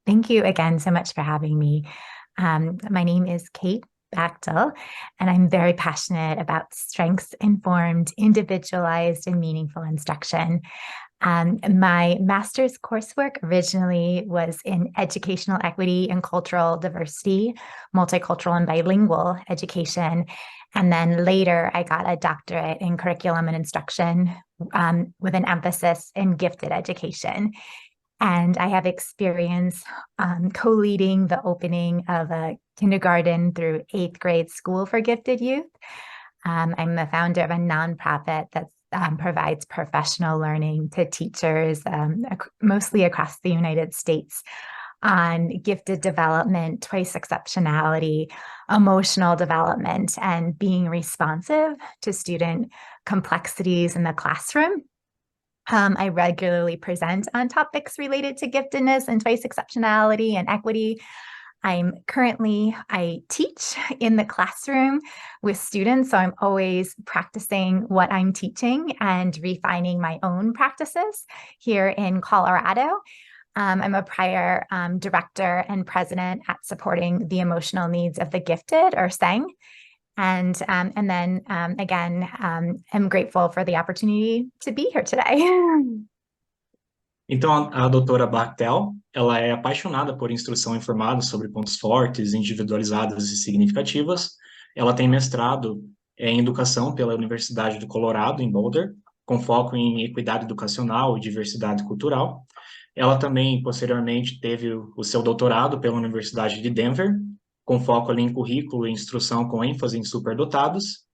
Thank you again so much for having me. My name is Kate Bachtel, and I'm very passionate about strengths-informed, individualized, and meaningful instruction. My master's coursework originally was in educational equity and cultural diversity, multicultural and bilingual education. And then later I got a doctorate in curriculum and instruction with an emphasis in gifted education. And I have experience co-leading the opening of a kindergarten through 8th grade school for gifted youth. I'm the founder of a nonprofit that provides professional learning to teachers, mostly across the United States, on gifted development, Twice-Exceptionality, emotional development, and being responsive to student complexities in the classroom. I regularly present on topics related to giftedness and Twice-Exceptionality and equity. I teach in the classroom with students, so I'm always practicing what I'm teaching and refining my own practices here in Colorado. I'm a prior director and president at Supporting the Emotional Needs of the Gifted, or SENG. And then again, I'm grateful for the opportunity to be here today. Então, a doutora Bachtel, ela é apaixonada por instrução informada sobre pontos fortes, individualizadas e significativas. Ela tem mestrado em educação pela Universidade do Colorado, em Boulder, com foco em equidade educacional e diversidade cultural. Ela também, posteriormente, teve o seu doutorado pela Universidade de Denver, com foco ali em currículo e instrução com ênfase em superdotados.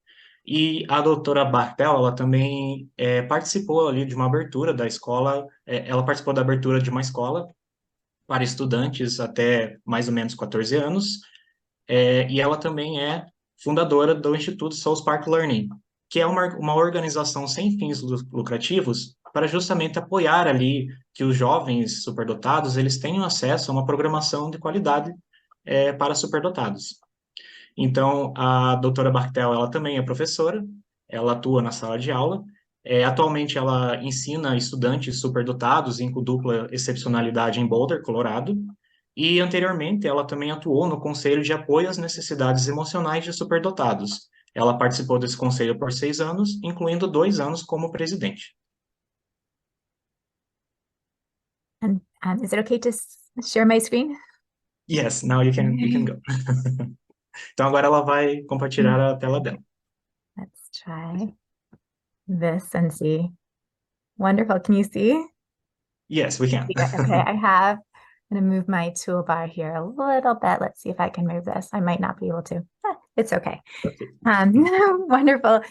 E a doutora Bachtel, ela também participou ali de uma abertura da escola, ela participou da abertura de uma escola para estudantes até mais ou menos 14 anos, e ela também é fundadora do Instituto South Park Learning, que é uma organização sem fins lucrativos para justamente apoiar ali que os jovens superdotados eles tenham acesso a uma programação de qualidade para superdotados. Então, a doutora Bachtel, ela também é professora, ela atua na sala de aula, atualmente ela ensina estudantes superdotados em dupla excepcionalidade em Boulder, Colorado, e anteriormente ela também atuou no Conselho de Apoio às Necessidades Emocionais de Superdotados. Ela participou desse conselho por 6 anos, incluindo 2 anos como presidente. And is it okay to share my screen? Yes, now you can go. Então agora ela vai compartilhar a tela dela. Let's try this and see. Wonderful. Can you see? Yes, we can. Okay, I'm going to move my toolbar here a little bit. Let's see if I can move this. I might not be able to. It's okay. Wonderful.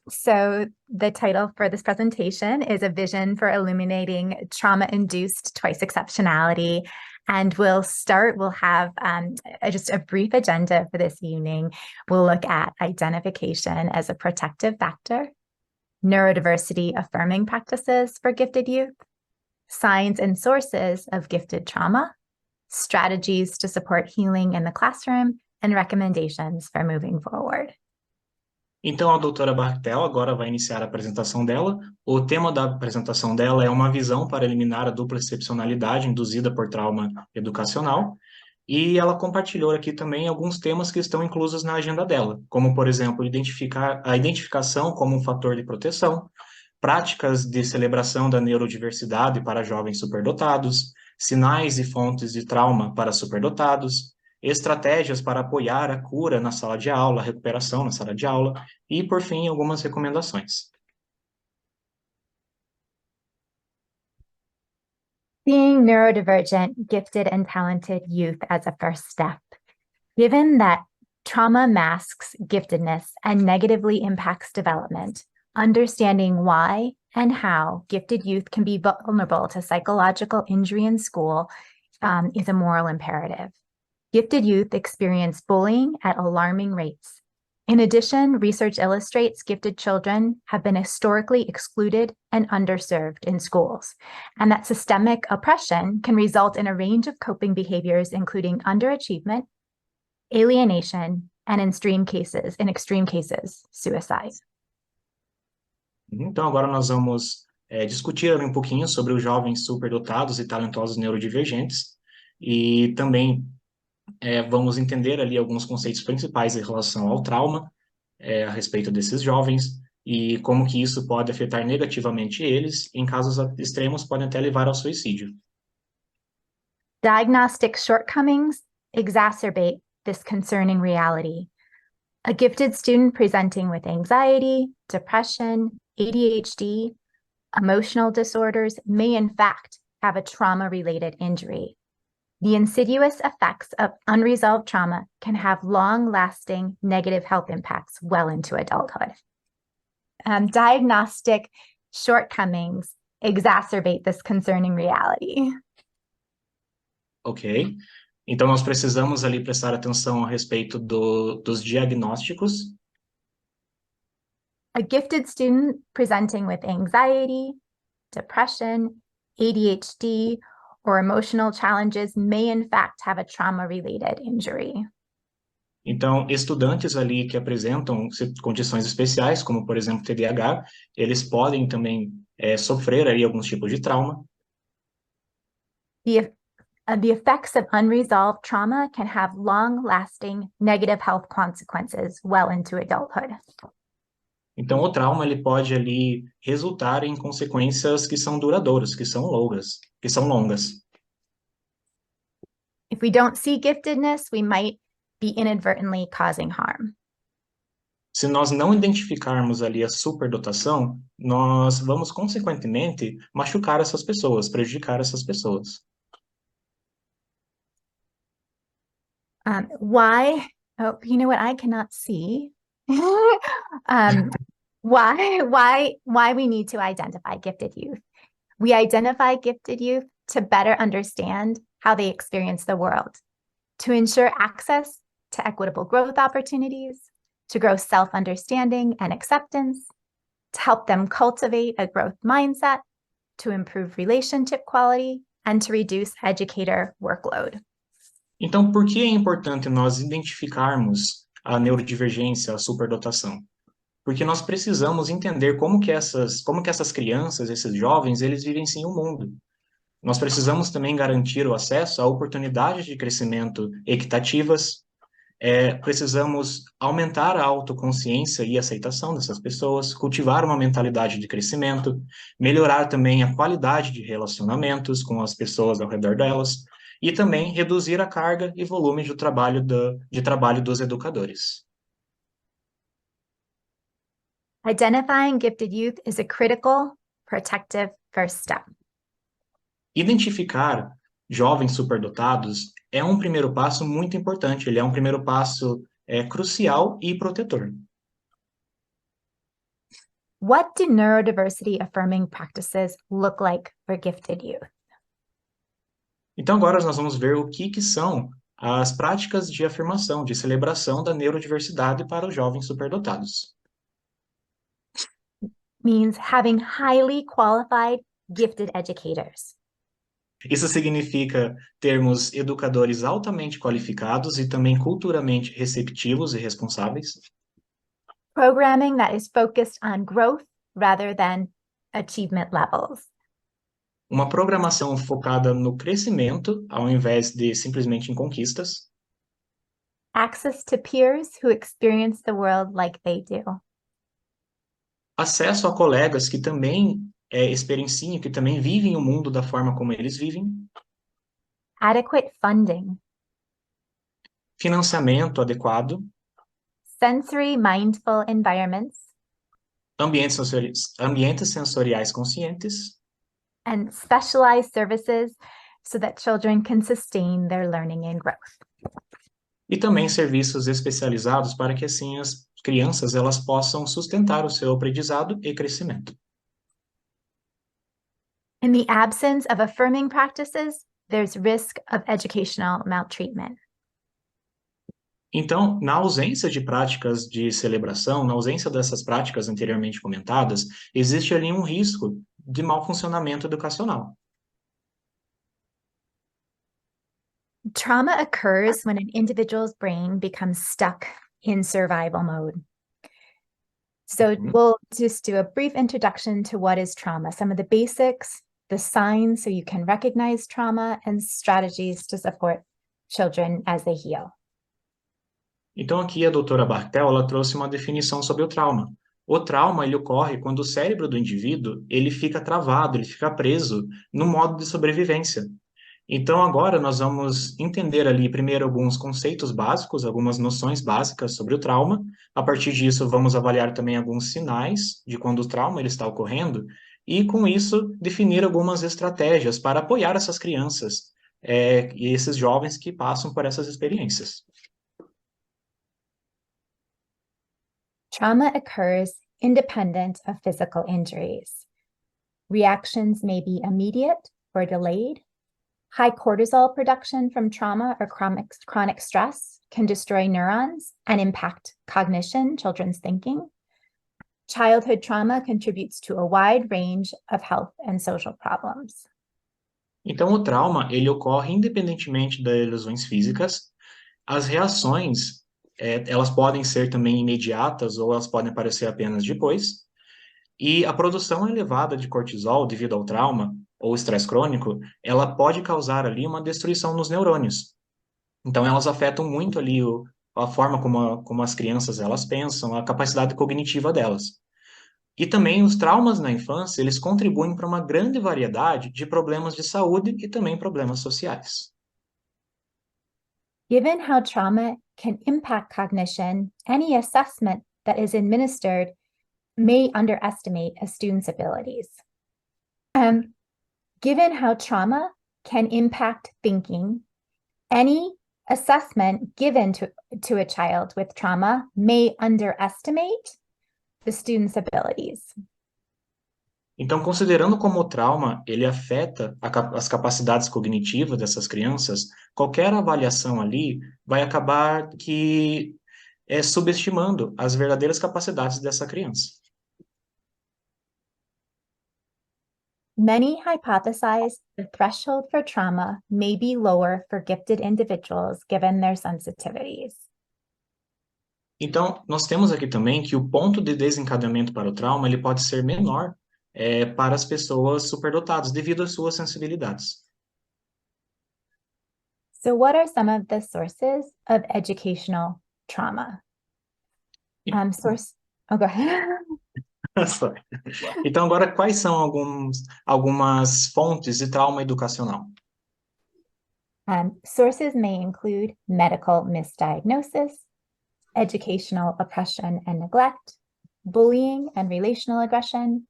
So the title for this presentation is A Vision for Illuminating Trauma-Induced Twice-Exceptionality. And we'll have just a brief agenda for this evening. We'll look at identification as a protective factor, neurodiversity affirming practices for gifted youth, signs and sources of gifted trauma, strategies to support healing in the classroom, and recommendations for moving forward. Então, a doutora Bachtel agora vai iniciar a apresentação dela. O tema da apresentação dela é uma visão para eliminar a dupla excepcionalidade induzida por trauma educacional. E ela compartilhou aqui também alguns temas que estão inclusos na agenda dela, como, por exemplo, a identificação como um fator de proteção, práticas de celebração da neurodiversidade para jovens superdotados, sinais e fontes de trauma para superdotados, estratégias para apoiar a cura na sala de aula, a recuperação na sala de aula e, por fim, algumas recomendações. Seeing neurodivergent, gifted, and talented youth as a first step. Given that trauma masks giftedness and negatively impacts development, understanding why and how gifted youth can be vulnerable to psychological injury in school is a moral imperative. Gifted youth experience bullying at alarming rates. In addition, research illustrates gifted children have been historically excluded and underserved in schools, and that systemic oppression can result in a range of coping behaviors, including underachievement, alienation, and in extreme cases, suicide. Então, agora nós vamos discutir ali um pouquinho sobre os jovens superdotados e talentosos neurodivergentes, e também vamos entender ali alguns conceitos principais em relação ao trauma, a respeito desses jovens, e como que isso pode afetar negativamente eles, em casos extremos podem até levar ao suicídio. Diagnostic shortcomings exacerbate this concerning reality. A gifted student presenting with anxiety, depression, ADHD, emotional disorders may in fact have a trauma-related injury. The insidious effects of unresolved trauma can have long-lasting negative health impacts well into adulthood. Diagnostic shortcomings exacerbate this concerning reality. Ok. Então, nós precisamos ali prestar atenção a respeito dos diagnósticos. A gifted student presenting with anxiety, depression, ADHD, or emotional challenges may in fact have a trauma-related injury. Então, estudantes ali que apresentam condições especiais, como, por exemplo, TDAH, eles podem também sofrer ali alguns tipos de trauma. The effects of unresolved trauma can have long-lasting negative health consequences well into adulthood. Então, o trauma ele pode ali resultar em consequências que são duradouras, que são longas. If we don't see giftedness, we might be inadvertently causing harm. Se nós não identificarmos ali a superdotação, nós vamos, consequentemente, machucar essas pessoas, prejudicar essas pessoas. Why? Oh, you know what? I cannot see. Why we need to identify gifted youth? We identify gifted youth to better understand how they experience the world, to ensure access to equitable growth opportunities, to grow self-understanding and acceptance, to help them cultivate a growth mindset, to improve relationship quality, and to reduce educator workload. Então, por que é importante nós identificarmos a neurodivergência, a superdotação? Porque nós precisamos entender como que essas crianças, esses jovens, eles vivenciam o mundo. Nós precisamos também garantir o acesso a oportunidades de crescimento equitativas, precisamos aumentar a autoconsciência e aceitação dessas pessoas, cultivar uma mentalidade de crescimento, melhorar também a qualidade de relacionamentos com as pessoas ao redor delas, e também reduzir a carga e volume de trabalho dos educadores. Identifying gifted youth is a critical, protective first step. Identificar jovens superdotados é um primeiro passo muito importante, ele é um primeiro passo crucial e protetor. What do neurodiversity affirming practices look like for gifted youth? Então agora nós vamos ver o que são as práticas de afirmação, de celebração da neurodiversidade para os jovens superdotados. Means having highly qualified, gifted educators. Isso significa termos educadores altamente qualificados e também culturalmente receptivos e responsáveis. Programming that is focused on growth rather than achievement levels. Uma programação focada no crescimento, ao invés de simplesmente em conquistas. Access to peers who experience the world like they do. Acesso a colegas que também experienciam, que também vivem o mundo da forma como eles vivem. Adequate funding. Financiamento adequado. Sensory mindful environments. Ambientes sensoriais conscientes. And specialized services so that children can sustain their learning and growth. E também serviços especializados para que assim as crianças elas possam sustentar o seu aprendizado e crescimento. In the absence of affirming practices, there's risk of educational maltreatment. Então, na ausência de práticas de celebração, na ausência dessas práticas anteriormente comentadas, existe ali um risco de mau funcionamento educacional. Trauma occurs when an individual's brain becomes stuck in survival mode. So we'll just do a brief introduction to what is trauma, some of the basics, the signs so you can recognize trauma, and strategies to support children as they heal. Então aqui a doutora Bachtel, ela trouxe uma definição sobre o trauma. O trauma, ele ocorre quando o cérebro do indivíduo, ele fica travado, ele fica preso no modo de sobrevivência. Então agora nós vamos entender ali primeiro alguns conceitos básicos, algumas noções básicas sobre o trauma. A partir disso vamos avaliar também alguns sinais de quando o trauma ele está ocorrendo e com isso definir algumas estratégias para apoiar essas crianças e esses jovens que passam por essas experiências. Trauma occurs independent of physical injuries. Reactions may be immediate or delayed. High cortisol production from trauma or chronic stress can destroy neurons and impact cognition, children's thinking. Childhood trauma contributes to a wide range of health and social problems. Então o trauma, ele ocorre independentemente das lesões físicas. As reações, elas podem ser também imediatas ou elas podem aparecer apenas depois. E a produção elevada de cortisol devido ao trauma ou estresse crônico, ela pode causar ali uma destruição nos neurônios. Então elas afetam muito ali a forma como as crianças elas pensam, a capacidade cognitiva delas. E também os traumas na infância, eles contribuem para uma grande variedade de problemas de saúde e também problemas sociais. Given how trauma can impact cognition, any assessment that is administered may underestimate a student's abilities. Given how trauma can impact thinking, any assessment given to a child with trauma may underestimate the student's abilities. Então, considerando como o trauma ele afeta as capacidades cognitivas dessas crianças, qualquer avaliação ali vai acabar que subestimando as verdadeiras capacidades dessa criança. Many hypothesize the threshold for trauma may be lower for gifted individuals given their sensitivities. Então, nós temos aqui também que o ponto de desencadeamento para o trauma ele pode ser menor para as pessoas superdotadas, devido às suas sensibilidades. So what are some of the sources of educational trauma? Go ahead. Então, agora, quais são algumas fontes de trauma educacional? Sources may include medical misdiagnosis, educational oppression and neglect, bullying and relational aggression,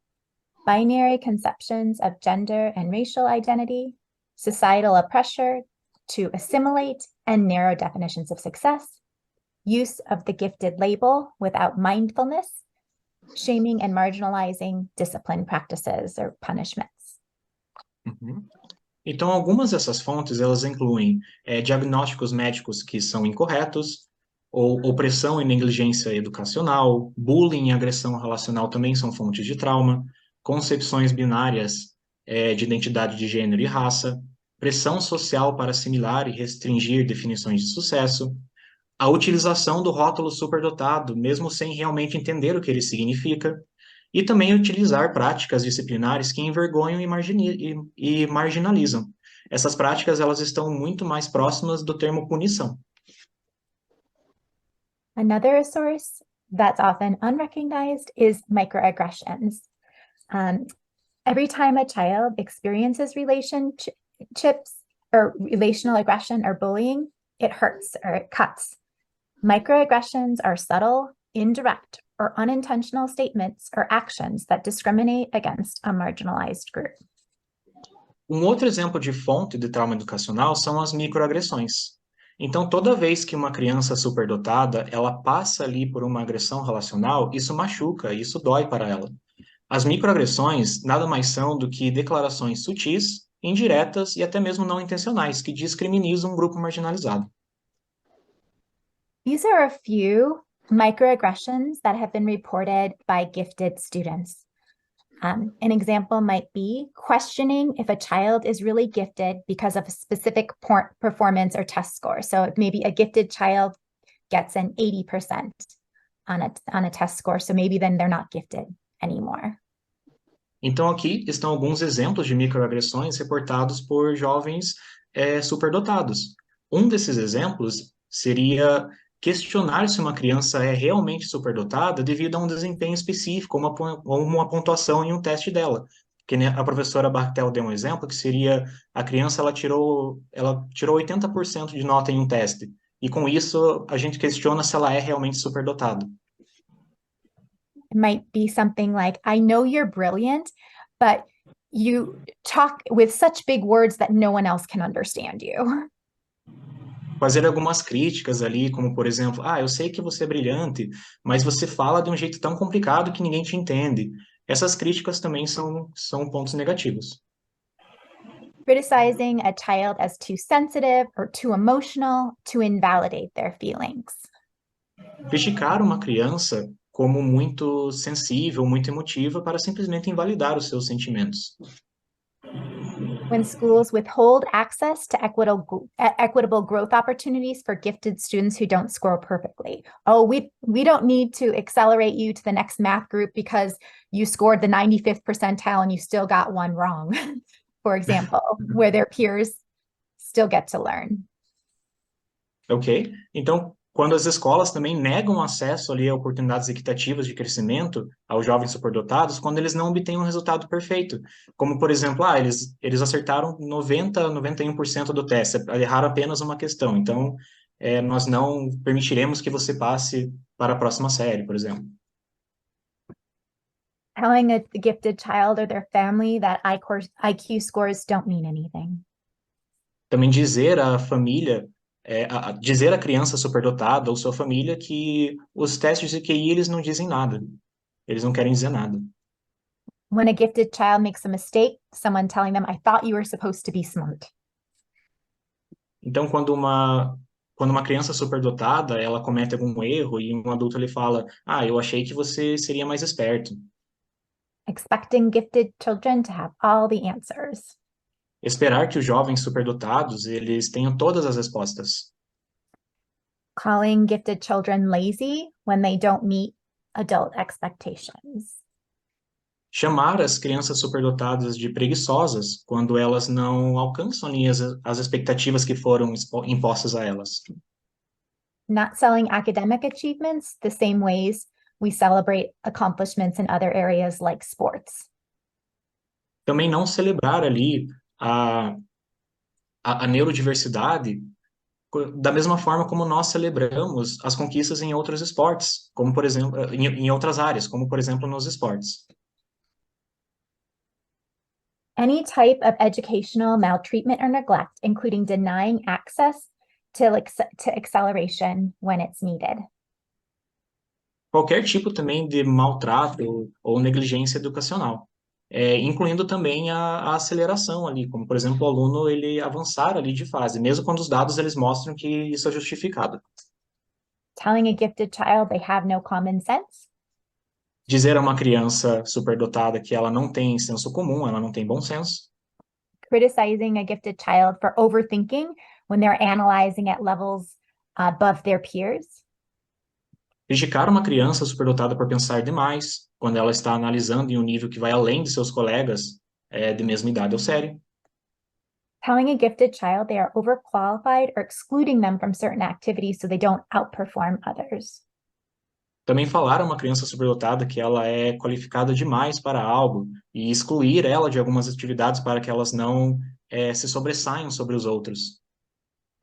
binary conceptions of gender and racial identity, societal pressure to assimilate and narrow definitions of success, use of the gifted label without mindfulness, shaming and marginalizing discipline practices or punishments. Então, algumas dessas fontes, elas incluem diagnósticos médicos que são incorretos, ou opressão e negligência educacional, bullying e agressão relacional também são fontes de trauma, concepções binárias de identidade de gênero e raça, pressão social para assimilar e restringir definições de sucesso, a utilização do rótulo superdotado, mesmo sem realmente entender o que ele significa, e também utilizar práticas disciplinares que envergonham e marginalizam. Essas práticas elas estão muito mais próximas do termo punição. Another source that's often unrecognized is microaggressions. Every time a child experiences relationships or relational aggression or bullying, it hurts or it cuts. Microaggressions are subtle, indirect, or unintentional statements or actions that discriminate against a marginalized group. Outro exemplo de fonte de trauma educacional são as microagressões. Então, toda vez que uma criança superdotada, ela passa ali por uma agressão relacional, isso machuca, isso dói para ela. As microagressões nada mais são do que declarações sutis, indiretas e até mesmo não intencionais, que discriminam um grupo marginalizado. These are a few microaggressions that have been reported by gifted students. An example might be questioning if a child is really gifted because of a specific performance or test score. So maybe a gifted child gets an 80%, on a test score, so maybe then they're not gifted anymore. Então, aqui estão alguns exemplos de microagressões reportados por jovens superdotados. Um desses exemplos seria questionar se uma criança é realmente superdotada devido a um desempenho específico ou uma pontuação em um teste dela. Que a professora Bachtel deu um exemplo, que seria a criança ela tirou 80% de nota em um teste. E com isso, a gente questiona se ela é realmente superdotada. It might be something like, I know you're brilliant, but you talk with such big words that no one else can understand you. Fazer algumas críticas ali, como por exemplo, eu sei que você é brilhante, mas você fala de um jeito tão complicado que ninguém te entende. Essas críticas também são pontos negativos. Criticizing a child as too sensitive or too emotional to invalidate their feelings. Criticar uma criança como muito sensível, muito emotiva, para simplesmente invalidar os seus sentimentos. When schools withhold access to equitable growth opportunities for gifted students who don't score perfectly. Oh, we don't need to accelerate you to the next math group because you scored the 95th percentile and you still got one wrong, for example, where their peers still get to learn. Ok? Então, quando as escolas também negam acesso ali a oportunidades equitativas de crescimento aos jovens superdotados, quando eles não obtêm um resultado perfeito. Como, por exemplo, eles acertaram 91% do teste, erraram apenas uma questão. Então, nós não permitiremos que você passe para a próxima série, por exemplo. Telling a gifted child or their family that IQ scores don't mean anything. Também dizer à família dizer à criança superdotada ou sua família que os testes de QI eles não dizem nada. Eles não querem dizer nada. When a gifted child makes a mistake, someone telling them, I thought you were supposed to be smart. Então, quando uma criança superdotada, ela comete algum erro e um adulto lhe fala, eu achei que você seria mais esperto. Expecting gifted children to have all the answers. Esperar que os jovens superdotados, eles tenham todas as respostas. Calling gifted children lazy when they don't meet adult expectations. Chamar as crianças superdotadas de preguiçosas quando elas não alcançam ali as expectativas que foram impostas a elas. Not selling academic achievements the same ways we celebrate accomplishments in other areas like sports. Também não celebrar ali a neurodiversidade da mesma forma como nós celebramos as conquistas em outros esportes, como por exemplo, em outras áreas, como por exemplo nos esportes. Any type of educational maltreatment or neglect, including denying access to acceleration when it's needed. Qualquer tipo também de maltrato ou negligência educacional, incluindo também a aceleração ali, como por exemplo o aluno ele avançar ali de fase, mesmo quando os dados eles mostram que isso é justificado. Telling a gifted child they have no common sense. Dizer a uma criança superdotada que ela não tem senso comum, ela não tem bom senso. Criticizing a gifted child for overthinking when they're analyzing at levels above their peers. Criticar uma criança superdotada por pensar demais, quando ela está analisando em um nível que vai além de seus colegas de mesma idade ou série. Telling a gifted child they are overqualified or excluding them from certain activities so they don't outperform others. Também falar a uma criança superdotada que ela é qualificada demais para algo e excluir ela de algumas atividades para que elas não se sobressaiam sobre os outros.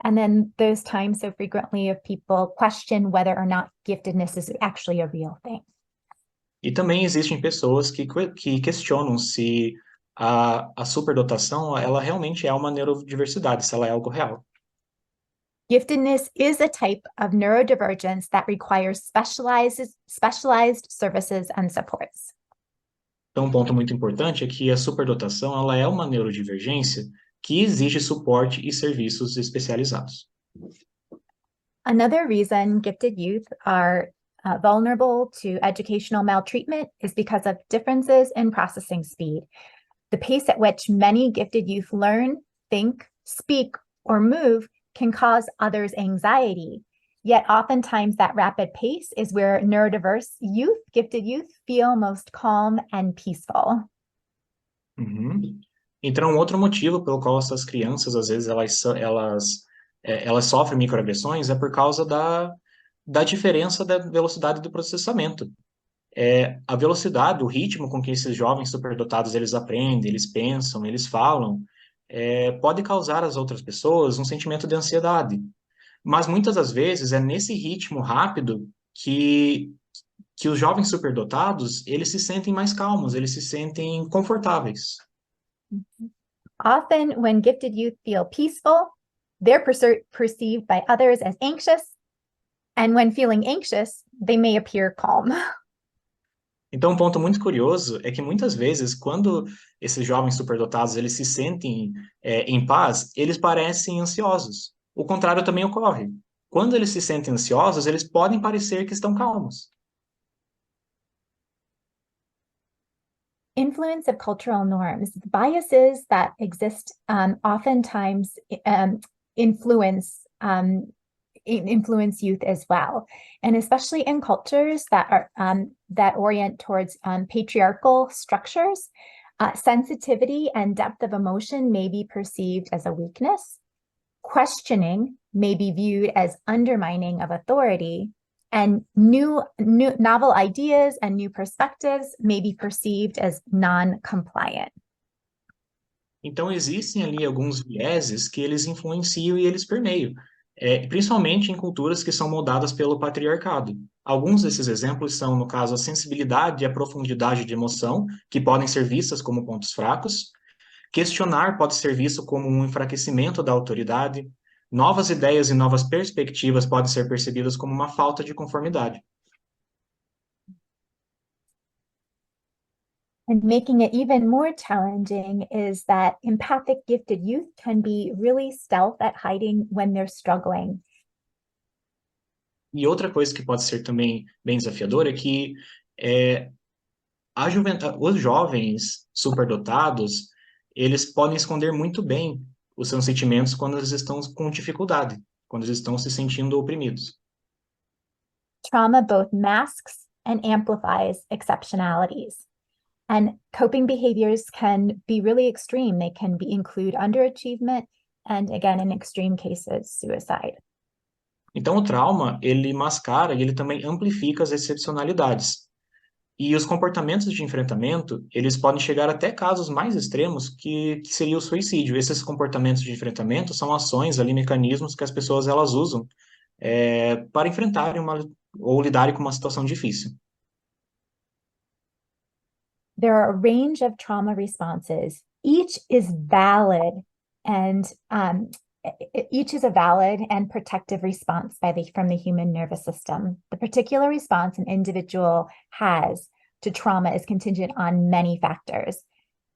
And then those times so frequently of people question whether or not giftedness is actually a real thing. E também existem pessoas que questionam se a superdotação ela realmente é uma neurodiversidade, se ela é algo real. Giftedness is a type of neurodivergence that requires specialized services and supports. Então, um ponto muito importante é que a superdotação ela é uma neurodivergência que exige suporte e serviços especializados. Another reason gifted youth are vulnerable to educational maltreatment is because of differences in processing speed. The pace at which many gifted youth learn, think, speak, or move can cause others anxiety. Yet oftentimes that rapid pace is where neurodiverse youth, gifted youth, feel most calm and peaceful. Uhum. Então, outro motivo pelo qual essas crianças, às vezes, elas sofrem microagressões é por causa da diferença da velocidade do processamento. A velocidade, o ritmo com que esses jovens superdotados eles aprendem, eles pensam, eles falam, pode causar às outras pessoas um sentimento de ansiedade. Mas muitas das vezes é nesse ritmo rápido que os jovens superdotados eles se sentem mais calmos, eles se sentem confortáveis. Often when gifted youth feel peaceful, they're perceived by others as anxious, and when feeling anxious, they may appear calm. Então, um ponto muito curioso é que muitas vezes, quando esses jovens superdotados eles se sentem em paz, eles parecem ansiosos. O contrário também ocorre. Quando eles se sentem ansiosos, eles podem parecer que estão calmos. Influence of cultural norms. Biases that exist oftentimes influence youth as well, and especially in cultures that are that orient towards patriarchal structures, sensitivity and depth of emotion may be perceived as a weakness. Questioning may be viewed as undermining of authority, and new novel ideas and new perspectives may be perceived as non-compliant. Então, existem ali alguns vieses que eles influenciam e eles permeiam, principalmente em culturas que são moldadas pelo patriarcado. Alguns desses exemplos são, no caso, a sensibilidade e a profundidade de emoção, que podem ser vistas como pontos fracos. Questionar pode ser visto como um enfraquecimento da autoridade. Novas ideias e novas perspectivas podem ser percebidas como uma falta de conformidade. And making it even more challenging is that empathic gifted youth can be really stealth at hiding when they're struggling. E outra coisa que pode ser também bem desafiadora é que os jovens superdotados, eles podem esconder muito bem os seus sentimentos quando eles estão com dificuldade, quando eles estão se sentindo oprimidos. Trauma both masks and amplifies exceptionalities. And coping behaviors can be really extreme. They can include underachievement and, again, in extreme cases, suicide. Então, o trauma, ele mascara e ele também amplifica as excepcionalidades. E os comportamentos de enfrentamento, eles podem chegar até casos mais extremos, que seria o suicídio. Esses comportamentos de enfrentamento são ações, ali, mecanismos que as pessoas elas usam para enfrentarem ou lidarem com uma situação difícil. There are a range of trauma responses. Each is valid and each is a valid and protective response from the human nervous system. The particular response an individual has to trauma is contingent on many factors.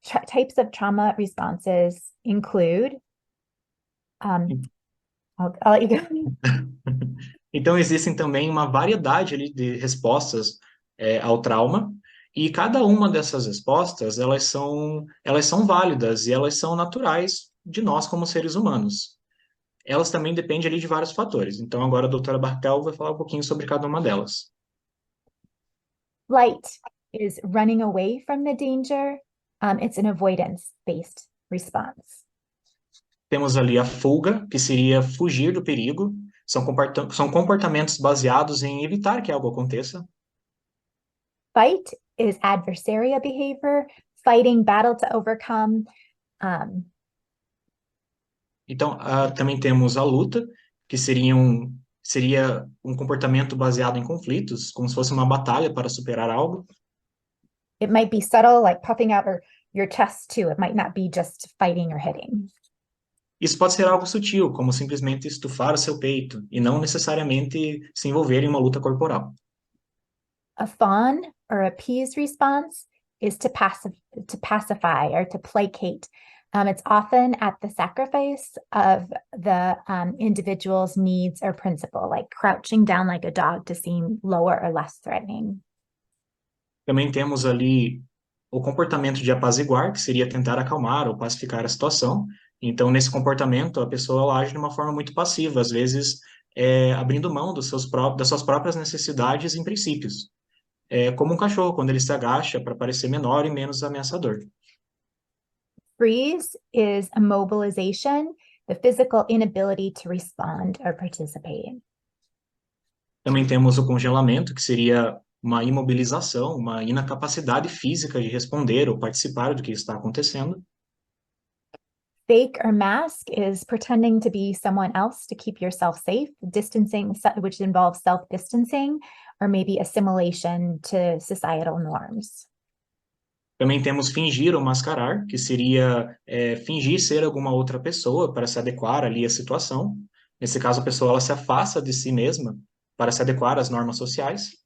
Types of trauma responses include... I'll let you go. Então, existem também uma variedade ali de respostas ao trauma, e cada uma dessas respostas, elas são válidas e elas são naturais de nós como seres humanos. Elas também dependem ali de vários fatores. Então, agora a doutora Bachtel vai falar um pouquinho sobre cada uma delas. Flight is running away from the danger. It's an avoidance-based response. Temos ali a fuga, que seria fugir do perigo. São comportamentos baseados em evitar que algo aconteça. Fight is adversarial behavior, fighting, battle to overcome. Então, também temos a luta, que seria um comportamento baseado em conflitos, como se fosse uma batalha para superar algo. It might be subtle, like puffing out your chest too. It might not be just fighting or hitting. Isso pode ser algo sutil, como simplesmente estufar o seu peito, e não necessariamente se envolver em uma luta corporal. A fawn or appease response is to pacify or to placate. It's often at the sacrifice of the individual's needs or principle, like crouching down like a dog to seem lower or less threatening. Também temos ali o comportamento de apaziguar, que seria tentar acalmar ou pacificar a situação. Então, nesse comportamento, a pessoa ela age de uma forma muito passiva, às vezes abrindo mão das suas próprias necessidades e princípios. Como um cachorro, quando ele se agacha para parecer menor e menos ameaçador. Freeze is immobilization, the physical inability to respond or participate. Também temos o congelamento, que seria uma imobilização, uma inacapacidade física de responder ou participar do que está acontecendo. Fake or mask is pretending to be someone else to keep yourself safe, distancing, which involves self-distancing, or maybe assimilation to societal norms. Também temos fingir ou mascarar, que seria fingir ser alguma outra pessoa para se adequar ali à situação. Nesse caso, a pessoa ela se afasta de si mesma para se adequar às normas sociais.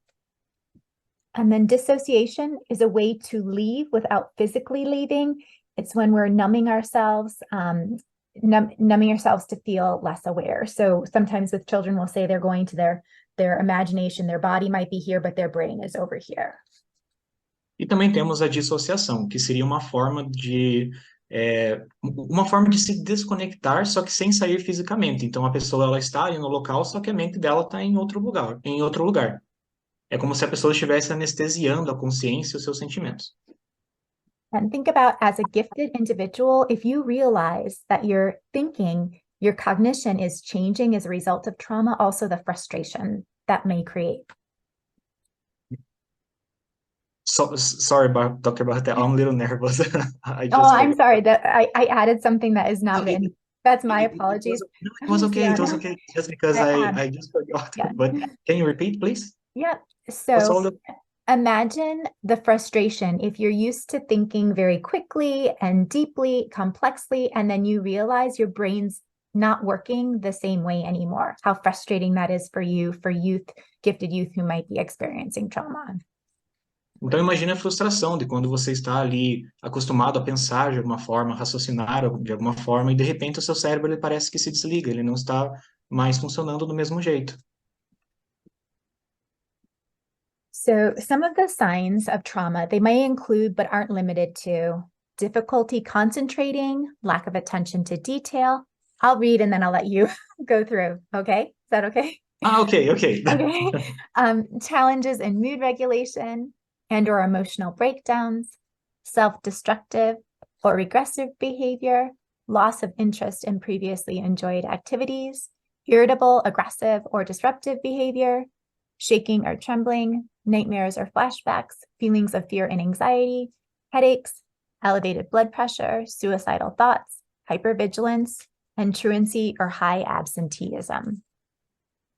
And then dissociation is a way to leave without physically leaving. It's when we're numbing ourselves, numbing ourselves to feel less aware. So sometimes with children, we'll say they're going to their imagination, their body might be here, but their brain is over here. E também temos a dissociação, que seria uma forma de se desconectar, só que sem sair fisicamente. Então a pessoa ela está ali no local, só que a mente dela está em outro lugar. É como se a pessoa estivesse anestesiando a consciência e os seus sentimentos. And think about, as a gifted individual, if you realize that your thinking, your cognition is changing as a result of trauma, also the frustration that may create. Sorry, Dr. Bachtel, I'm a little nervous. I'm sorry that I added something that is not written. That's my apologies. It was okay. It was okay. Just because I just forgot. Yeah. But can you repeat, please? Yeah. So imagine the frustration if you're used to thinking very quickly and deeply, complexly, and then you realize your brain's not working the same way anymore. How frustrating that is for you, for gifted youth who might be experiencing trauma. Então imagine a frustração de quando você está ali acostumado a pensar de alguma forma, raciocinar de alguma forma, e de repente o seu cérebro ele parece que se desliga, ele não está mais funcionando do mesmo jeito. So some of the signs of trauma, they may include but aren't limited to difficulty concentrating, lack of attention to detail. I'll read and then I'll let you go through, okay? Is that okay? Okay. Okay. Challenges in mood regulation and or emotional breakdowns, self-destructive or regressive behavior, loss of interest in previously enjoyed activities, irritable, aggressive, or disruptive behavior, shaking or trembling, nightmares or flashbacks, feelings of fear and anxiety, headaches, elevated blood pressure, suicidal thoughts, hypervigilance, and truancy or high absenteeism.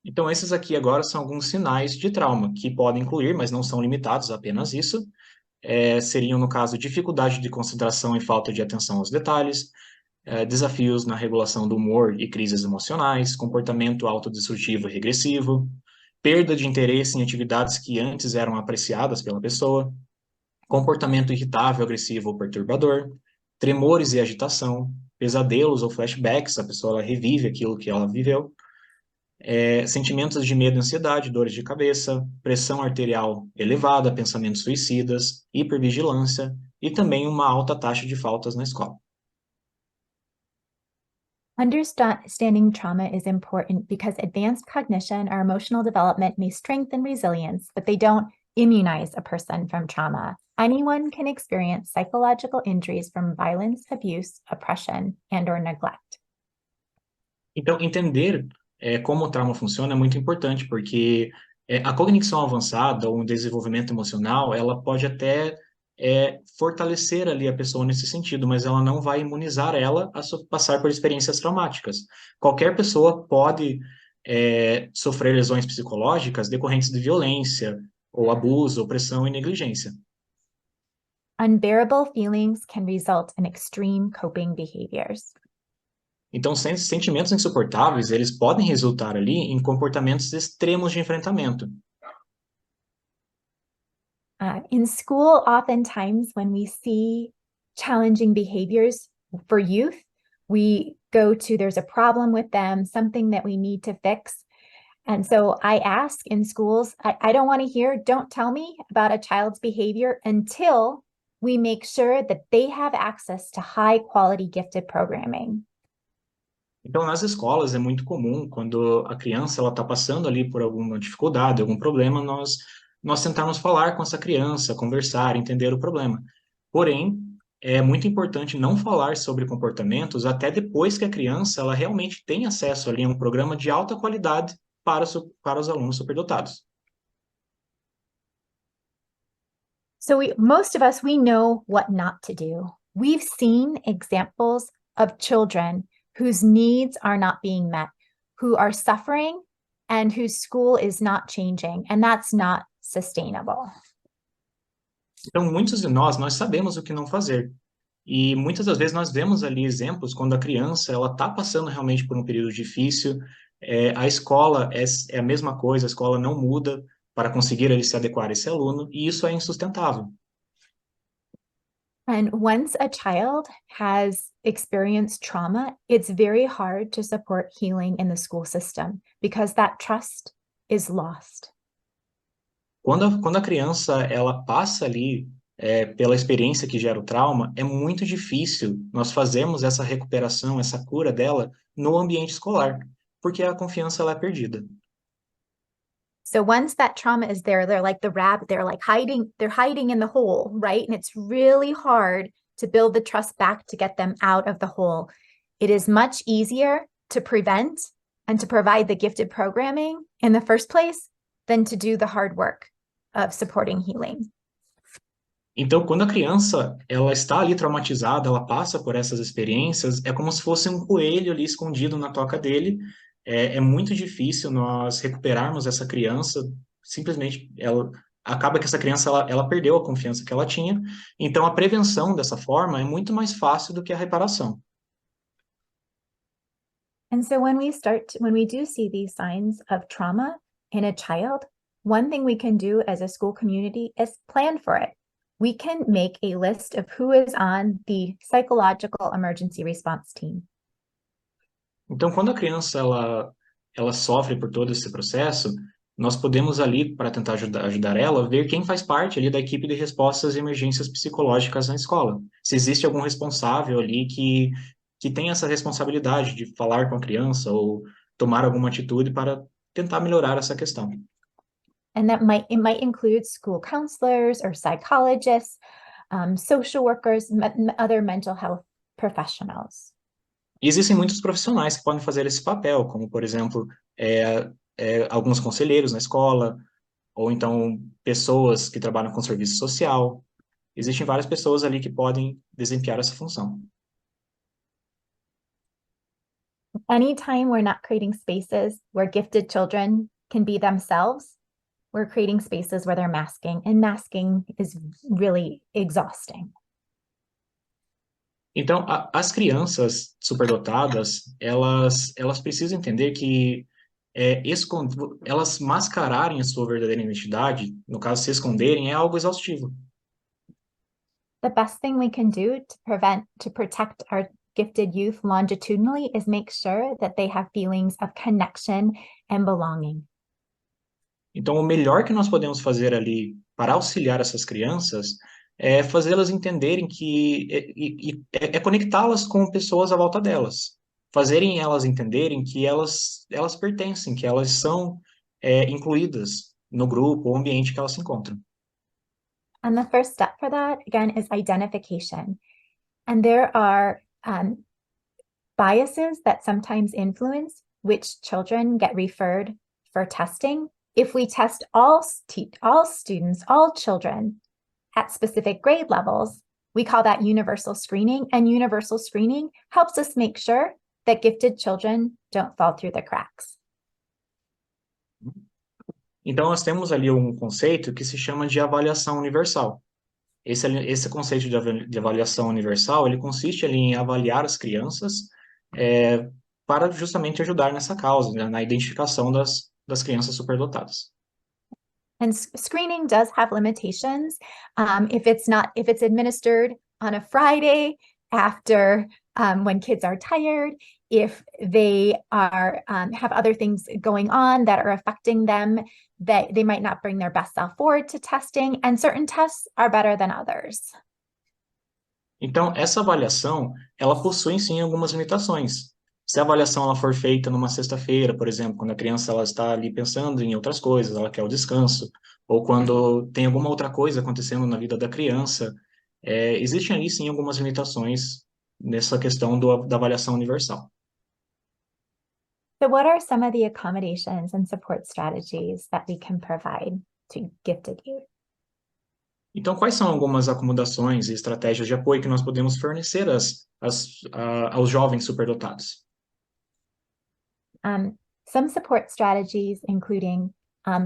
Então, esses aqui agora são alguns sinais de trauma, que podem incluir, mas não são limitados a apenas isso. Seriam, no caso, dificuldade de concentração e falta de atenção aos detalhes, desafios na regulação do humor e crises emocionais, comportamento autodestrutivo e regressivo, perda de interesse em atividades que antes eram apreciadas pela pessoa, comportamento irritável, agressivo ou perturbador, tremores e agitação, pesadelos ou flashbacks, a pessoa ela revive aquilo que ela viveu, sentimentos de medo e ansiedade, dores de cabeça, pressão arterial elevada, pensamentos suicidas, hipervigilância e também uma alta taxa de faltas na escola. Understanding trauma is important because advanced cognition or emotional development may strengthen resilience, but they don't immunize a person from trauma. Anyone can experience psychological injuries from violence, abuse, oppression, and or neglect. Então, entender como o trauma funciona é muito importante, porque a cognição avançada ou um desenvolvimento emocional, ela pode até fortalecer ali a pessoa nesse sentido, mas ela não vai imunizar ela a passar por experiências traumáticas. Qualquer pessoa pode sofrer lesões psicológicas decorrentes de violência, ou abuso, opressão e negligência. Unbearable feelings can result in extreme coping behaviors. Então, sentimentos insuportáveis, eles podem resultar ali em comportamentos extremos de enfrentamento. In school, oftentimes when we see challenging behaviors for youth, we go to, there's a problem with them, something that we need to fix. And so I ask in schools, I don't want to hear, don't tell me about a child's behavior until we make sure that they have access to high quality gifted programming. Então, nas escolas é muito comum, quando a criança ela está passando ali por alguma dificuldade, algum problema, nós tentarmos falar com essa criança, conversar, entender o problema. Porém, é muito importante não falar sobre comportamentos até depois que a criança ela realmente tem acesso ali a um programa de alta qualidade para os alunos superdotados. So most of us, we know what not to do. We've seen examples of children whose needs are not being met, who are suffering and whose school is not changing, and that's not sustainable. Então, muitos de nós sabemos o que não fazer. E muitas das vezes nós vemos ali exemplos quando a criança ela está passando realmente por um período difícil, a escola é a mesma coisa, a escola não muda para conseguir ele se adequar a esse aluno, e isso é insustentável. And once a child has experienced trauma, it's very hard to support healing in the school system because that trust is lost. Quando a criança ela passa ali pela experiência que gera o trauma, é muito difícil nós fazermos essa recuperação, essa cura dela no ambiente escolar, porque a confiança ela é perdida. So once that trauma is there, they're like the rabbit, they're hiding in the hole, right? And it's really hard to build the trust back to get them out of the hole. It is much easier to prevent and to provide the gifted programming in the first place than to do the hard work of supporting healing. Então, quando a criança ela está ali traumatizada, ela passa por essas experiências, é como se fosse um coelho ali escondido na toca dele. É muito difícil nós recuperarmos essa criança. Simplesmente, acaba que essa criança ela perdeu a confiança que ela tinha. Então, a prevenção dessa forma é muito mais fácil do que a reparação. And so when we do see these signs of trauma in a child, one thing we can do as a school community is plan for it. We can make a list of who is on the psychological emergency response team. Então, quando a criança ela sofre por todo esse processo, nós podemos ali, para tentar ajudar ela, ver quem faz parte ali da equipe de respostas e emergências psicológicas na escola. Se existe algum responsável ali que tem essa responsabilidade de falar com a criança ou tomar alguma atitude para tentar melhorar essa questão. And it might include school counselors or psychologists, social workers, other mental health professionals. E existem muitos profissionais que podem fazer esse papel, como, por exemplo, alguns conselheiros na escola, ou então pessoas que trabalham com serviço social. Existem várias pessoas ali que podem desempenhar essa função. Anytime we're not creating spaces where gifted children can be themselves, we're creating spaces where they're masking, and masking is really exhausting. Então, as crianças superdotadas, elas precisam entender que elas mascararem a sua verdadeira identidade, no caso, se esconderem, é algo exaustivo. The best thing we can do to protect our gifted youth longitudinally is make sure that they have feelings of connection and belonging. Então, o melhor que nós podemos fazer ali para auxiliar essas crianças é fazê-las entenderem é conectá-las com pessoas à volta delas, fazerem elas entenderem que elas pertencem, que elas são incluídas no grupo ou ambiente que elas se encontram. And the first step for that, again, is identification. And there are biases that sometimes influence which children get referred for testing. If we test all students, all children at specific grade levels, we call that universal screening. And universal screening helps us make sure that gifted children don't fall through the cracks. Então, nós temos ali um conceito que se chama de avaliação universal. Esse conceito de avaliação universal, ele consiste ali em avaliar as crianças para justamente ajudar nessa causa, né, na identificação das crianças superdotadas. And screening does have limitations. If it's administered on a Friday after when kids are tired, if they are have other things going on that are affecting them, that they might not bring their best self forward to testing, and certain tests are better than others. Então, essa avaliação, ela possui sim algumas limitações. Se a avaliação ela for feita numa sexta-feira, por exemplo, quando a criança ela está ali pensando em outras coisas, ela quer o descanso, ou quando tem alguma outra coisa acontecendo na vida da criança, existem ali sim algumas limitações nessa questão da avaliação universal. So what are some of the accommodations and support strategies that we can provide to gifted youth? Então, quais são algumas acomodações e estratégias de apoio que nós podemos fornecer aos jovens superdotados? Some support strategies including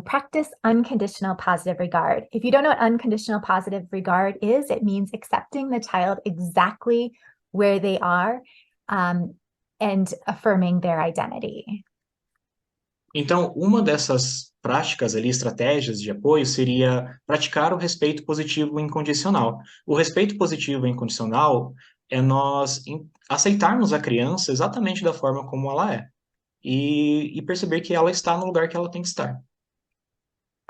practice unconditional positive regard. If you don't know what unconditional positive regard is, it means accepting the child exactly where they are and affirming their identity. Então, uma dessas práticas ali, estratégias de apoio, seria praticar o respeito positivo incondicional. O respeito positivo incondicional é nós aceitarmos a criança exatamente da forma como ela é e perceber que ela está no lugar que ela tem que estar.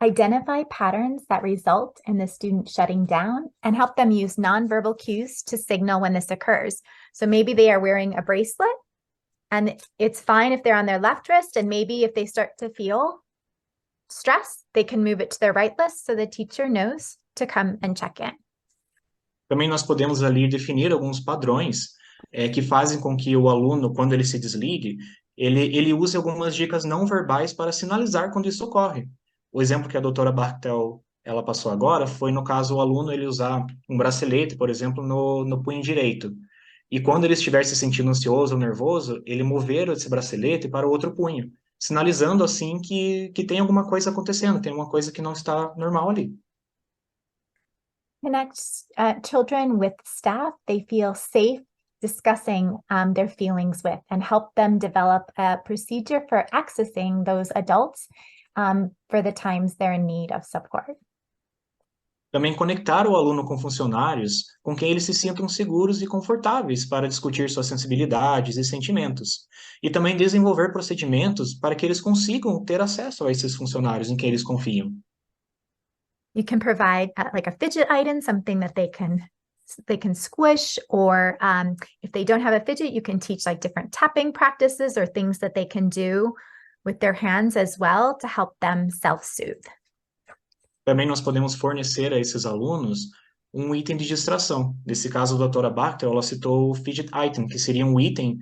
Identify patterns that result in the student shutting down and help them use nonverbal cues to signal when this occurs. So maybe they are wearing a bracelet and it's fine if they're on their left wrist, and maybe if they start to feel stress, they can move it to their right wrist so the teacher knows to come and check in. Também nós podemos ali definir alguns padrões que fazem com que o aluno, quando ele se desligue, ele use algumas dicas não verbais para sinalizar quando isso ocorre. O exemplo que a doutora Bachtel ela passou agora foi, no caso, o aluno ele usar um bracelete, por exemplo, no punho direito. E quando ele estiver se sentindo ansioso ou nervoso, ele mover esse bracelete para o outro punho, sinalizando assim que tem alguma coisa acontecendo, tem uma coisa que não está normal ali. Connect children with staff they feel safe discussing their feelings with, and help them develop a procedure for accessing those adults for the times they're in need of support. Também conectar o aluno com funcionários com quem eles se sintam seguros e confortáveis para discutir suas sensibilidades e sentimentos. E também desenvolver procedimentos para que eles consigam ter acesso a esses funcionários em quem eles confiam. You can provide like a fidget item, something that they can squish, or if they don't have a fidget, you can teach like different tapping practices or things that they can do with their hands as well to help them self-soothe. Também nós podemos fornecer a esses alunos um item de distração. Nesse caso, a doutora Bachtel, ela citou o fidget item, que seria um item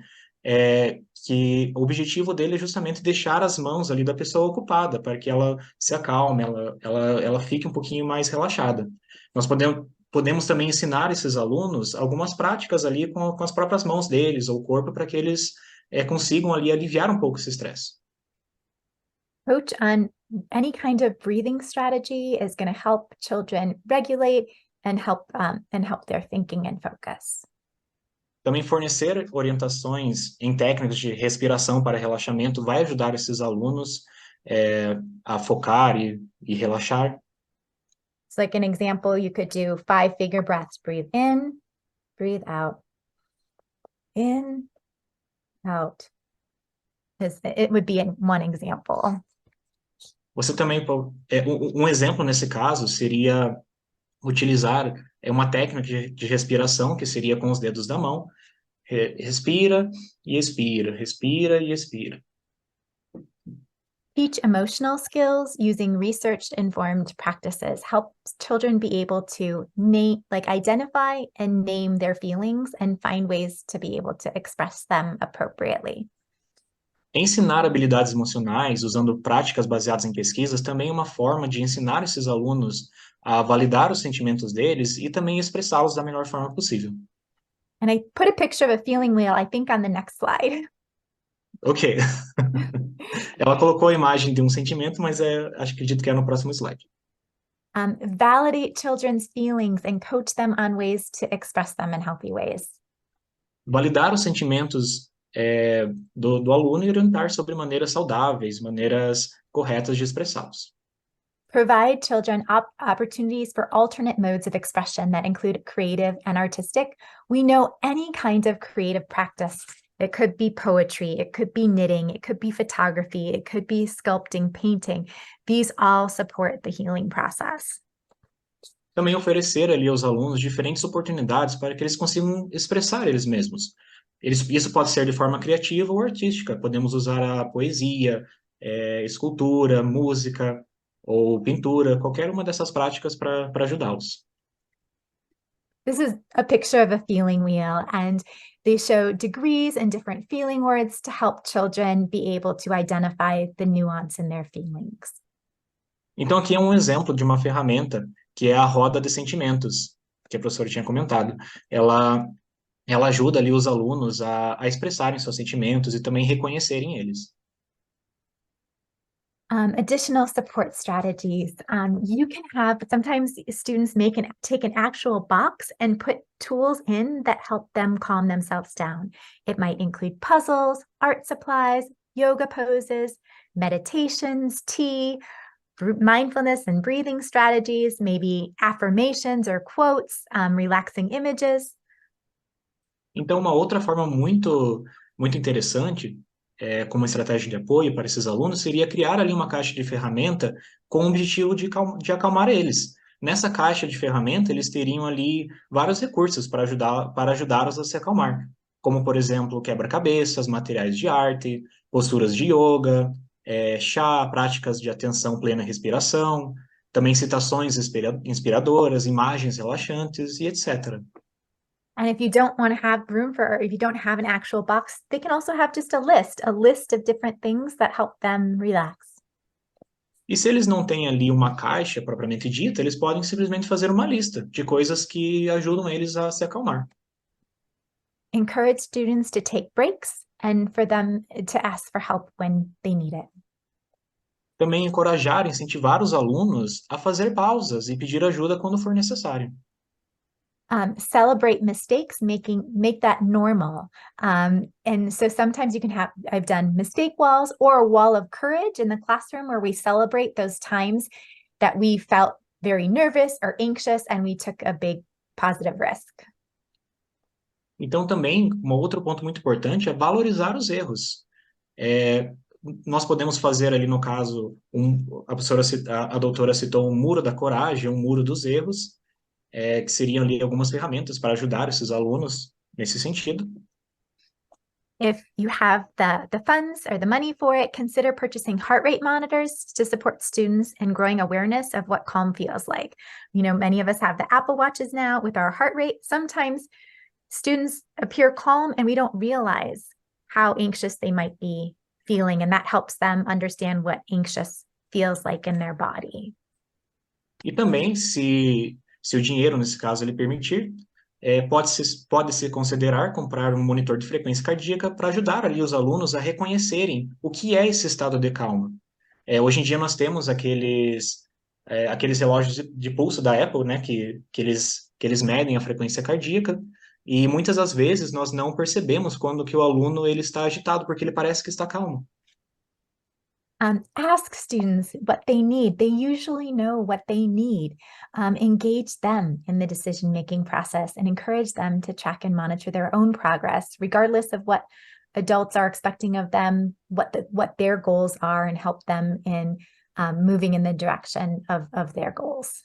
que o objetivo dele é justamente deixar as mãos ali da pessoa ocupada, para que ela se acalme, ela fique um pouquinho mais relaxada. Nós podemos também ensinar esses alunos algumas práticas ali com as próprias mãos deles, ou o corpo, para que eles consigam ali aliviar um pouco esse estresse. Coach on any kind of breathing strategy is going to help children regulate and help their thinking and focus. Também fornecer orientações em técnicas de respiração para relaxamento vai ajudar esses alunos a focar e relaxar. So like an example, you could do 5-figure breaths. Breathe in, breathe out. In, out. It would be one example. Você também, um exemplo nesse caso seria utilizar uma técnica de respiração, que seria com os dedos da mão. Respira e expira, respira e expira. Teach emotional skills using research-informed practices helps children be able to identify and name their feelings and find ways to be able to express them appropriately. Ensinar habilidades emocionais usando práticas baseadas em pesquisas também é uma forma de ensinar esses alunos a validar os sentimentos deles e também expressá-los da melhor forma possível. And I put a picture of a feeling wheel, I think, on the next slide. Ok. Ela colocou a imagem de um sentimento, mas acredito que é no próximo slide. Validate children's feelings and coach them on ways to express them in healthy ways. Validar os sentimentos do aluno e orientar sobre maneiras saudáveis, maneiras corretas de expressá-los. Provide children opportunities for alternate modes of expression that include creative and artistic. We know any kind of creative practice. It could be poetry, it could be knitting, it could be photography, it could be sculpting, painting. These all support the healing process. Também oferecer ali aos alunos diferentes oportunidades para que eles consigam expressar eles mesmos. Isso pode ser de forma criativa ou artística. Podemos usar a poesia, escultura, música ou pintura, qualquer uma dessas práticas para ajudá-los. This is a picture of a feeling wheel, and they show degrees and different feeling words to help children be able to identify the nuance in their feelings. Então, aqui é um exemplo de uma ferramenta que é a roda de sentimentos, que a professora tinha comentado. Ela ajuda ali os alunos a expressarem seus sentimentos e também reconhecerem eles. Additional support strategies. You can have, sometimes students take an actual box and put tools in that help them calm themselves down. It might include puzzles, art supplies, yoga poses, meditations, tea, mindfulness and breathing strategies, maybe affirmations or quotes, relaxing images. Então, uma outra forma muito interessante, como estratégia de apoio para esses alunos, seria criar ali uma caixa de ferramenta com o objetivo de acalmar eles. Nessa caixa de ferramenta, eles teriam ali vários recursos para ajudá-los a se acalmar, como, por exemplo, quebra-cabeças, materiais de arte, posturas de yoga, chá, práticas de atenção plena e respiração, também citações inspiradoras, imagens relaxantes e etc. And if you don't want to have room for, or if you don't have an actual box, they can also have just a list of different things that help them relax. E se eles não têm ali uma caixa propriamente dita, eles podem simplesmente fazer uma lista de coisas que ajudam eles a se acalmar. Encourage students to take breaks and for them to ask for help when they need it. Também encorajar, incentivar os alunos a fazer pausas e pedir ajuda quando for necessário. Celebrate mistakes, make that normal. And so sometimes you can have, I've done mistake walls or a wall of courage in the classroom where we celebrate those times that we felt very nervous or anxious and we took a big positive risk. Então, também, um outro ponto muito importante é valorizar os erros. Nós podemos fazer ali, no caso, a doutora citou um muro da coragem, um muro dos erros, que seriam ali algumas ferramentas para ajudar esses alunos nesse sentido. If you have the funds or the money for it, consider purchasing heart rate monitors to support students in growing awareness of what calm feels like. You know, many of us have the Apple Watches now with our heart rate. Sometimes students appear calm and we don't realize how anxious they might be feeling, and that helps them understand what anxious feels like in their body. E também, se o dinheiro, nesse caso, ele permitir, pode-se considerar comprar um monitor de frequência cardíaca para ajudar ali os alunos a reconhecerem o que é esse estado de calma. Hoje em dia nós temos aqueles relógios de pulso da Apple, né, que eles medem a frequência cardíaca, e muitas das vezes nós não percebemos quando que o aluno ele está agitado, porque ele parece que está calmo. Ask students what they need. They usually know what they need. Engage them in the decision-making process and encourage them to track and monitor their own progress, regardless of what adults are expecting of them, what their goals are, and help them in moving in the direction of their goals.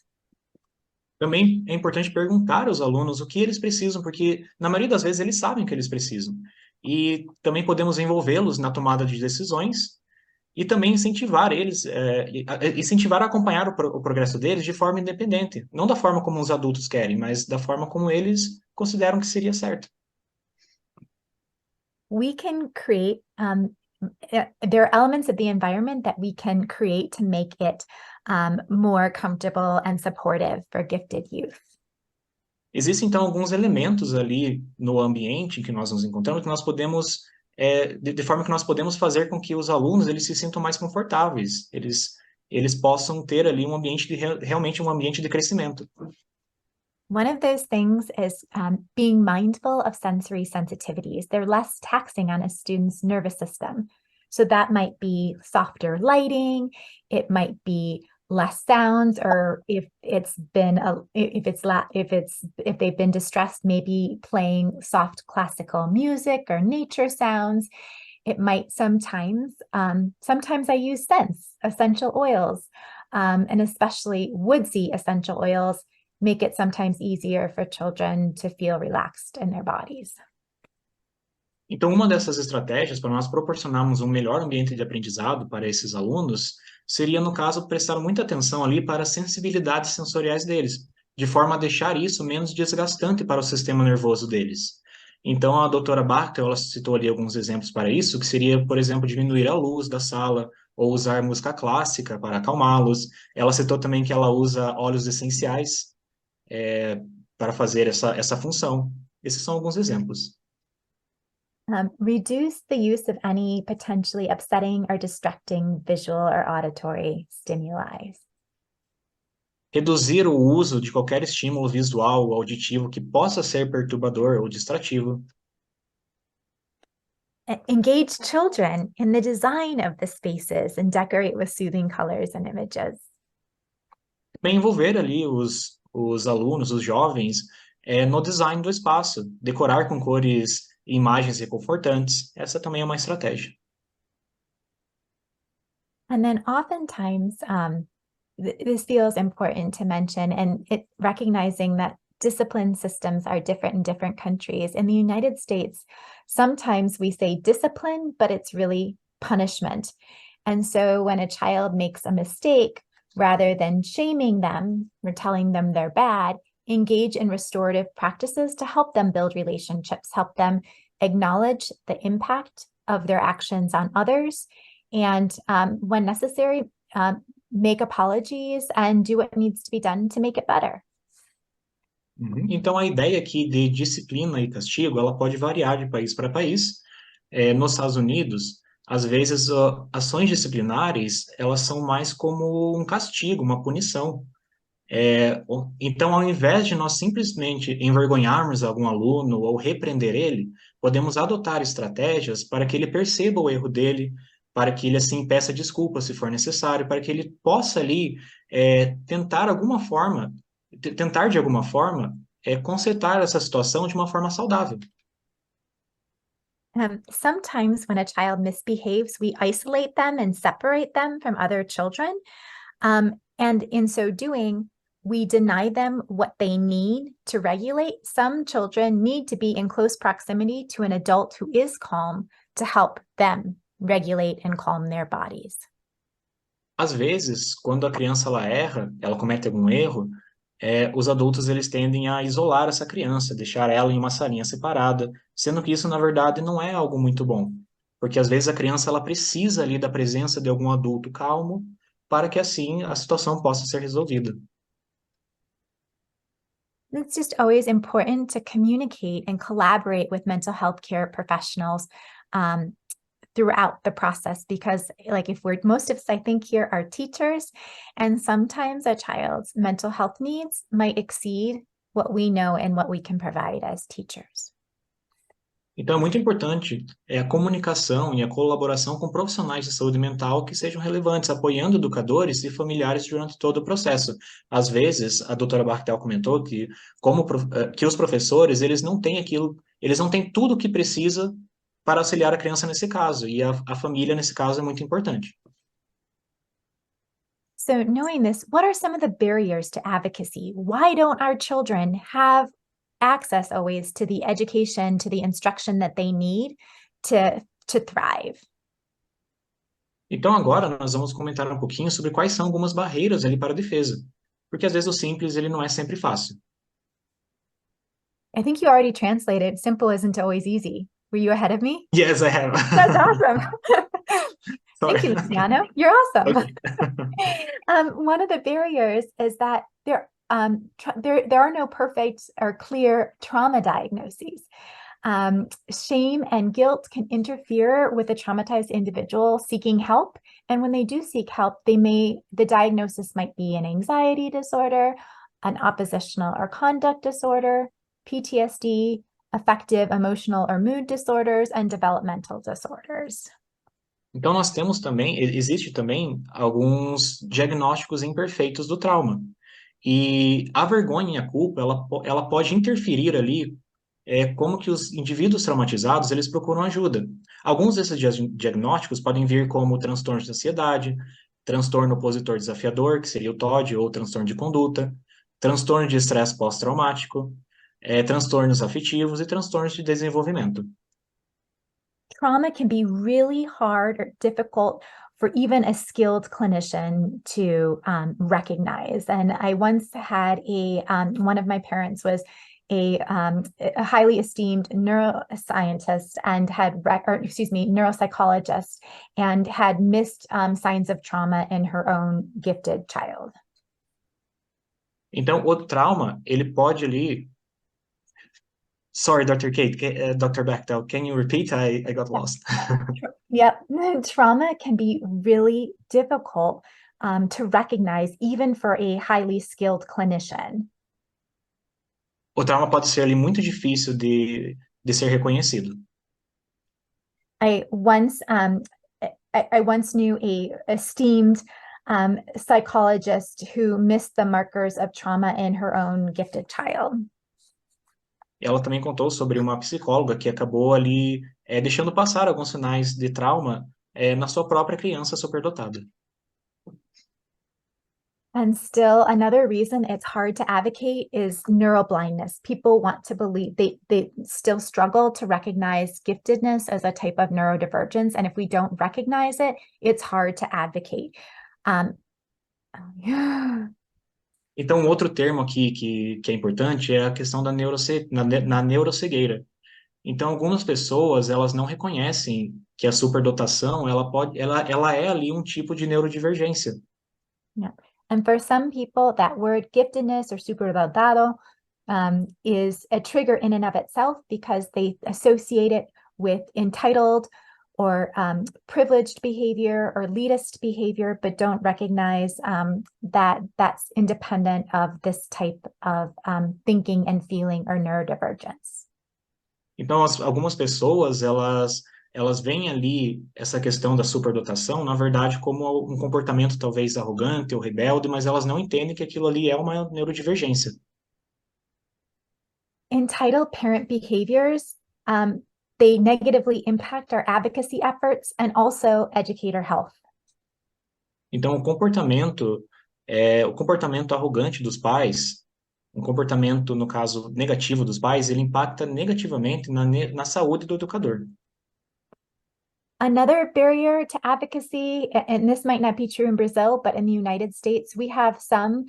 Também é importante perguntar aos alunos o que eles precisam, porque na maioria das vezes eles sabem o que eles precisam. E também podemos envolvê-los na tomada de decisões e também incentivar eles, incentivar a acompanhar o progresso deles de forma independente. Não da forma como os adultos querem, mas da forma como eles consideram que seria certo. We can create, there are elements of the environment that we can create to make it more comfortable and supportive for gifted youth. Existem, então, alguns elementos ali no ambiente em que nós nos encontramos que nós podemos, de forma que nós podemos fazer com que os alunos eles se sintam mais confortáveis, eles possam ter ali um ambiente realmente um ambiente de crescimento. One of those things is being mindful of sensory sensitivities. They're less taxing on a student's nervous system. So that might be softer lighting, it might be less sounds, or if they've been distressed, maybe playing soft classical music or nature sounds. It might sometimes I use scents, essential oils, and especially woodsy essential oils make it sometimes easier for children to feel relaxed in their bodies. Então, uma dessas estratégias para nós proporcionarmos um melhor ambiente de aprendizado para esses alunos seria, no caso, prestar muita atenção ali para as sensibilidades sensoriais deles, de forma a deixar isso menos desgastante para o sistema nervoso deles. Então, a doutora Bachtel, ela citou ali alguns exemplos para isso, que seria, por exemplo, diminuir a luz da sala, ou usar música clássica para acalmá-los. Ela citou também que ela usa óleos essenciais, para fazer essa função. Esses são alguns exemplos. Reduce the use of any potentially upsetting or distracting visual or auditory stimuli. Reduzir o uso de qualquer estímulo visual ou auditivo que possa ser perturbador ou distrativo. Engage children in the design of the spaces and decorate with soothing colors and images. Também envolver ali os alunos, os jovens, no design do espaço, decorar com cores e imagens reconfortantes. Essa também é uma estratégia. And then oftentimes, this feels important to mention, and recognizing that discipline systems are different in different countries. In the United States, sometimes we say discipline, but it's really punishment. And so when a child makes a mistake, rather than shaming them or telling them they're bad, engage in restorative practices to help them build relationships, help them acknowledge the impact of their actions on others, and when necessary, make apologies and do what needs to be done to make it better. Então, a ideia aqui de disciplina e castigo, ela pode variar de país para país. Nos Estados Unidos, às vezes, ações disciplinares, elas são mais como um castigo, uma punição. Então, ao invés de nós simplesmente envergonharmos algum aluno ou repreender ele, podemos adotar estratégias para que ele perceba o erro dele, para que ele, assim, peça desculpas se for necessário, para que ele possa ali tentar de alguma forma, consertar essa situação de uma forma saudável. Sometimes when a child misbehaves, we isolate them and separate them from other children. And in so doing, we deny them what they need to regulate. Some children need to be in close proximity to an adult who is calm to help them regulate and calm their bodies. Às vezes, quando a criança ela erra, ela comete algum erro, os adultos eles tendem a isolar essa criança, deixar ela em uma salinha separada, sendo que isso, na verdade, não é algo muito bom. Porque às vezes a criança ela precisa ali da presença de algum adulto calmo para que assim a situação possa ser resolvida. It's just always important to communicate and collaborate with mental health care professionals throughout the process, because like most of us, I think here are teachers, and sometimes a child's mental health needs might exceed what we know and what we can provide as teachers. Então é muito importante a comunicação e a colaboração com profissionais de saúde mental que sejam relevantes, apoiando educadores e familiares durante todo o processo. Às vezes, a doutora Bachtel comentou que, que os professores, eles não têm tudo o que precisa para auxiliar a criança nesse caso, e a família, nesse caso, é muito importante. So knowing this, what are some of the barriers to advocacy? Why don't our children have access always to the education, to the instruction that they need to thrive? Então agora nós vamos comentar um pouquinho sobre quais são algumas barreiras ali para a defesa, porque às vezes o simples ele não é sempre fácil. I think you already translated, simple isn't always easy. Were you ahead of me? Yes, I have. That's awesome. Thank you, Luciano. You're awesome. Okay. One of the barriers is that there are no perfect or clear trauma diagnoses. Shame and guilt can interfere with a traumatized individual seeking help. And when they do seek help, the diagnosis might be an anxiety disorder, an oppositional or conduct disorder, PTSD, affective, emotional, or mood disorders, and developmental disorders. Então existe também alguns diagnósticos imperfeitos do trauma. E a vergonha e a culpa, ela pode interferir ali como que os indivíduos traumatizados, eles procuram ajuda. Alguns desses diagnósticos podem vir como transtorno de ansiedade, transtorno opositor desafiador, que seria o TOD, ou transtorno de conduta, transtorno de estresse pós-traumático, transtornos afetivos e transtornos de desenvolvimento. Trauma can be really hard or difficult for even a skilled clinician to recognize. And I once had one of my parents was a highly esteemed neuroscientist and neuropsychologist, and had missed signs of trauma in her own gifted child. Então, o trauma, ele pode ali... Sorry, Dr. Kate, Dr. Bachtel, can you repeat? I got lost. Yep, trauma can be really difficult to recognize even for a highly skilled clinician. O trauma pode ser ali muito difícil de ser reconhecido. I once knew a esteemed psychologist who missed the markers of trauma in her own gifted child. Ela também contou sobre uma psicóloga que acabou ali deixando passar alguns sinais de trauma na sua própria criança superdotada. And still, another reason it's hard to advocate is neuroblindness. People want to believe they still struggle to recognize giftedness as a type of neurodivergence. And if we don't recognize it, it's hard to advocate. Então, um outro termo aqui que é importante é a questão da na neurocegueira. Então, algumas pessoas, elas não reconhecem que a superdotação, ela é ali um tipo de neurodivergência. Yeah. And for some people, that word giftedness or superdotado is a trigger in and of itself because they associate it with entitled or privileged behavior or elitist behavior, but don't recognize that that's independent of this type of thinking and feeling or neurodivergence. Então, algumas pessoas, elas veem ali essa questão da superdotação, na verdade, como um comportamento talvez arrogante ou rebelde, mas elas não entendem que aquilo ali é uma neurodivergência. Entitled parent behaviors, they negatively impact our advocacy efforts and also educator health. Então, o comportamento arrogante dos pais, um comportamento, no caso, negativo dos pais, ele impacta negativamente na saúde do educador. Another barrier to advocacy, and this might not be true in Brazil, but in the United States, we have some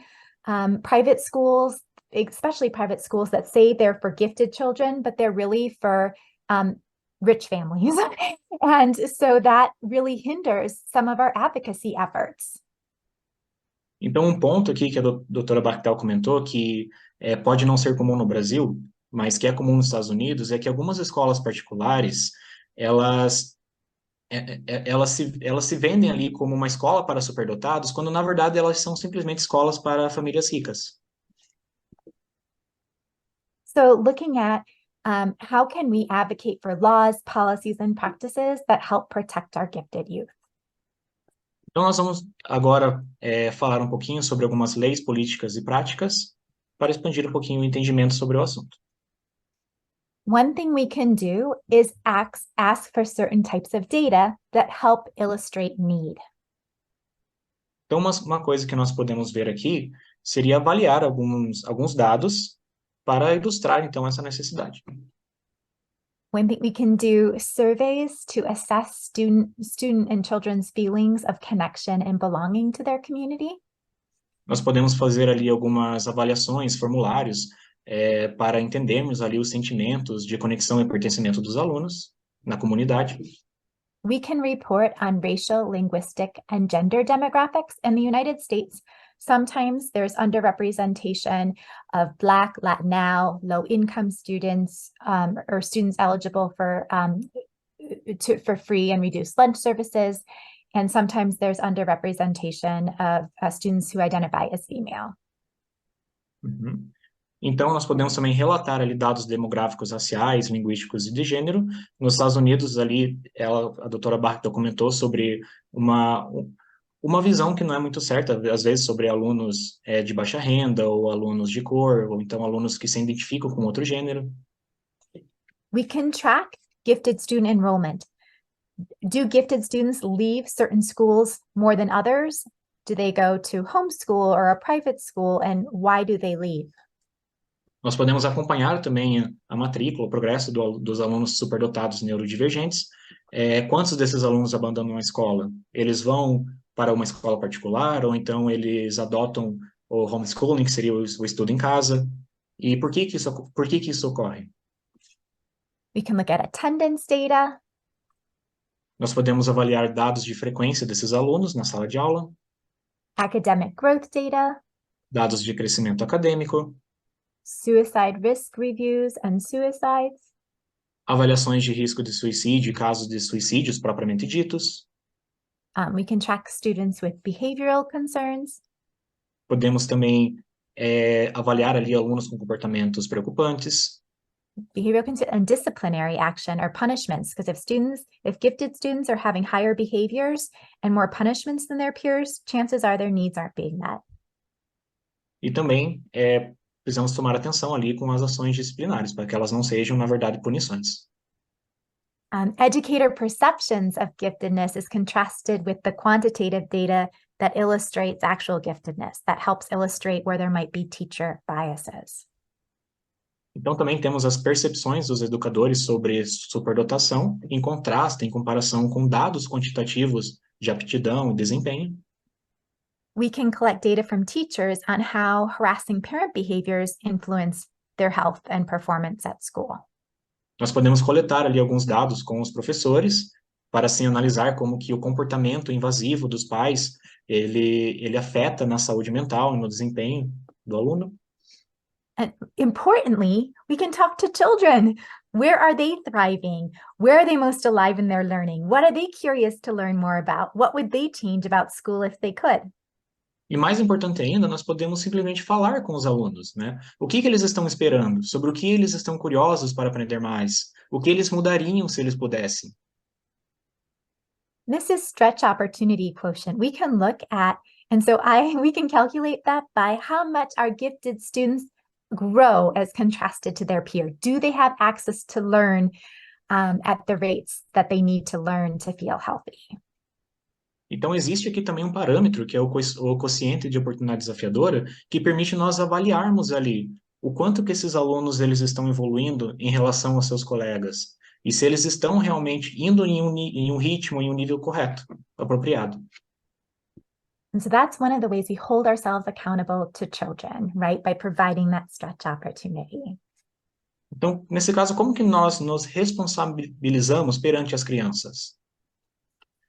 private schools, especially private schools, that say they're for gifted children, but they're really for rich families. And so that really hinders some of our advocacy efforts. Então, um ponto aqui que a doutora Bachtel comentou, que pode não ser comum no Brasil, mas que é comum nos Estados Unidos, é que algumas escolas particulares, elas se vendem ali como uma escola para superdotados, quando na verdade elas são simplesmente escolas para famílias ricas. So looking at how can we advocate for laws, policies, and practices that help protect our gifted youth? Então nós vamos agora falar um pouquinho sobre algumas leis, políticas e práticas para expandir um pouquinho o entendimento sobre o assunto. One thing we can do is ask for certain types of data that help illustrate need. Então, uma coisa que nós podemos ver aqui seria avaliar alguns dados para ilustrar, então, essa necessidade. One thing we can do surveys to assess student and children's feelings of connection and belonging to their community. Nós podemos fazer ali algumas avaliações, formulários, para entendermos ali os sentimentos de conexão e pertencimento dos alunos na comunidade. We can report on racial, linguistic, and gender demographics in the United States. Sometimes there's underrepresentation of Black, Latino, low-income students, or students eligible for free and reduced lunch services. And sometimes there's underrepresentation of students who identify as female. Uhum. Então, nós podemos também relatar ali dados demográficos raciais, linguísticos e de gênero. Nos Estados Unidos, ali, a doutora Bachtel comentou sobre uma visão que não é muito certa, às vezes, sobre alunos de baixa renda, ou alunos de cor, ou então alunos que se identificam com outro gênero. We can track gifted student enrollment. Do gifted students leave certain schools more than others? Do they go to homeschool or a private school, and why do they leave? Nós podemos acompanhar também a matrícula, o progresso dos alunos superdotados neurodivergentes, Quantos desses alunos abandonam a escola? Eles vão para uma escola particular ou então eles adotam o homeschooling, que seria o estudo em casa? E por que que isso ocorre? We can look at attendance data. Nós podemos avaliar dados de frequência desses alunos na sala de aula, Academic growth data, dados de crescimento acadêmico, suicide risk reviews and suicides. avaliações de risco de suicídio e casos de suicídios propriamente ditos. We can track students with behavioral concerns. Podemos também avaliar ali alunos com comportamentos preocupantes. Behavioral concern and disciplinary action or punishments, because if gifted students are having higher behaviors and more punishments than their peers, chances are their needs aren't being met. E também precisamos tomar atenção ali com as ações disciplinares, para que elas não sejam, na verdade, punições. Educator perceptions of giftedness is contrasted with the quantitative data that illustrates actual giftedness, that helps illustrate where there might be teacher biases. Então, também temos as percepções dos educadores sobre superdotação, em contraste, em comparação com dados quantitativos de aptidão e desempenho. We can collect data from teachers on how harassing parent behaviors influence their health and performance at school. Nós podemos coletar ali alguns dados com os professores para assim analisar como que o comportamento invasivo dos pais ele afeta na saúde mental e no desempenho do aluno. And importantly, we can talk to children. Where are they thriving? Where are they most alive in their learning? What are they curious to learn more about? What would they change about school if they could? E mais importante ainda, nós podemos simplesmente falar com os alunos, né? O que que eles estão esperando? Sobre o que eles estão curiosos para aprender mais? O que eles mudariam se eles pudessem? This is stretch opportunity quotient. We can look at, and so we can calculate that by how much our gifted students grow as contrasted to their peer. Do they have access to learn at the rates that they need to learn to feel healthy? Então, existe aqui também um parâmetro, que é o quociente de oportunidade desafiadora, que permite nós avaliarmos ali o quanto que esses alunos eles estão evoluindo em relação aos seus colegas, e se eles estão realmente indo em um ritmo, em um nível correto, apropriado. And so that's one of the ways we hold ourselves accountable to children, right? By providing that stretch opportunity. Então, nesse caso, como que nós nos responsabilizamos perante as crianças?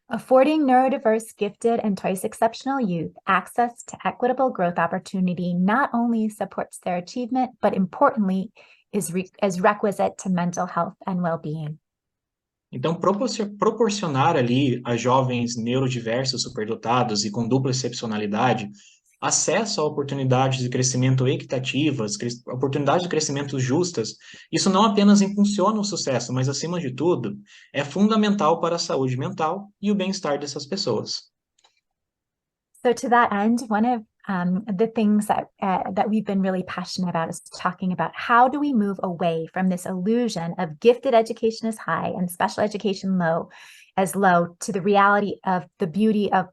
Affording neurodiverse, gifted, and twice-exceptional youth access to equitable growth opportunity not only supports their achievement, but importantly, is requisite to mental health and well-being. Então, proporcionar ali a jovens neurodiversos, superdotados e com dupla excepcionalidade acesso a oportunidades de crescimento equitativas, oportunidades de crescimento justas, isso não apenas impulsiona o sucesso, mas, acima de tudo, é fundamental para a saúde mental e o bem-estar dessas pessoas. So to that end, one of the things that we've been really passionate about is talking about how do we move away from this illusion of gifted education as high and special education low to the reality of the beauty of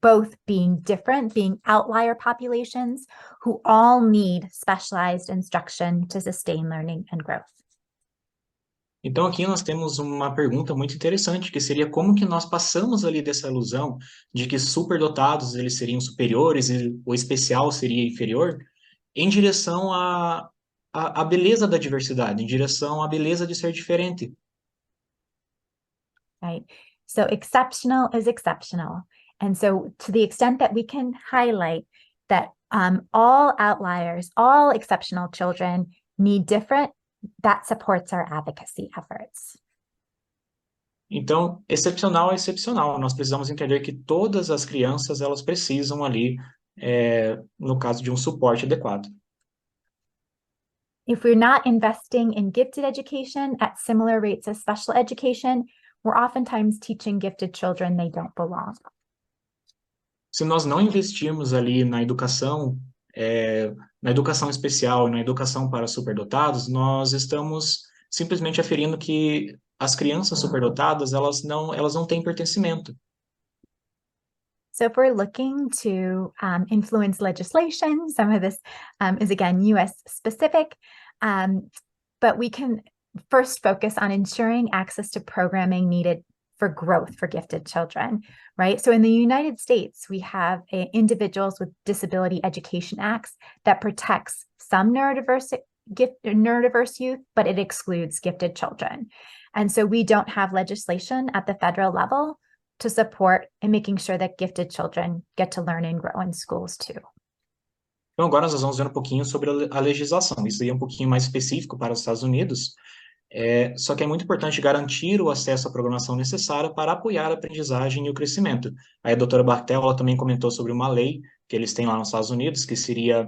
both being different, being outlier populations who all need specialized instruction to sustain learning and growth. Então, aqui nós temos uma pergunta muito interessante, que seria como que nós passamos ali dessa ilusão de que superdotados eles seriam superiores e o especial seria inferior, em direção à beleza da diversidade, em direção à beleza de ser diferente. Right. So exceptional is exceptional. And so to the extent that we can highlight that all outliers, all exceptional children need different, that supports our advocacy efforts. Então, excepcional é excepcional. Nós precisamos entender que todas as crianças, elas precisam ali, no caso de um suporte adequado. If we're not investing in gifted education at similar rates as special education, we're oftentimes teaching gifted children they don't belong. Se nós não investirmos ali na educação especial e na educação para superdotados, nós estamos simplesmente aferindo que as crianças superdotadas, elas não têm pertencimento. So if we're looking to influence legislation, some of this is again US specific, but we can first focus on ensuring access to programming needed for growth for gifted children, right? So in the United States, we have Individuals with Disability Education Acts that protects some neurodiverse youth, but it excludes gifted children. And so we don't have legislation at the federal level to support in making sure that gifted children get to learn and grow in schools too. Então, agora nós vamos ver um pouquinho sobre a legislação. Isso aí é um pouquinho mais específico para os Estados Unidos, só que é muito importante garantir o acesso à programação necessária para apoiar a aprendizagem e o crescimento. Aí a doutora Bachtel, ela também comentou sobre uma lei que eles têm lá nos Estados Unidos, que seria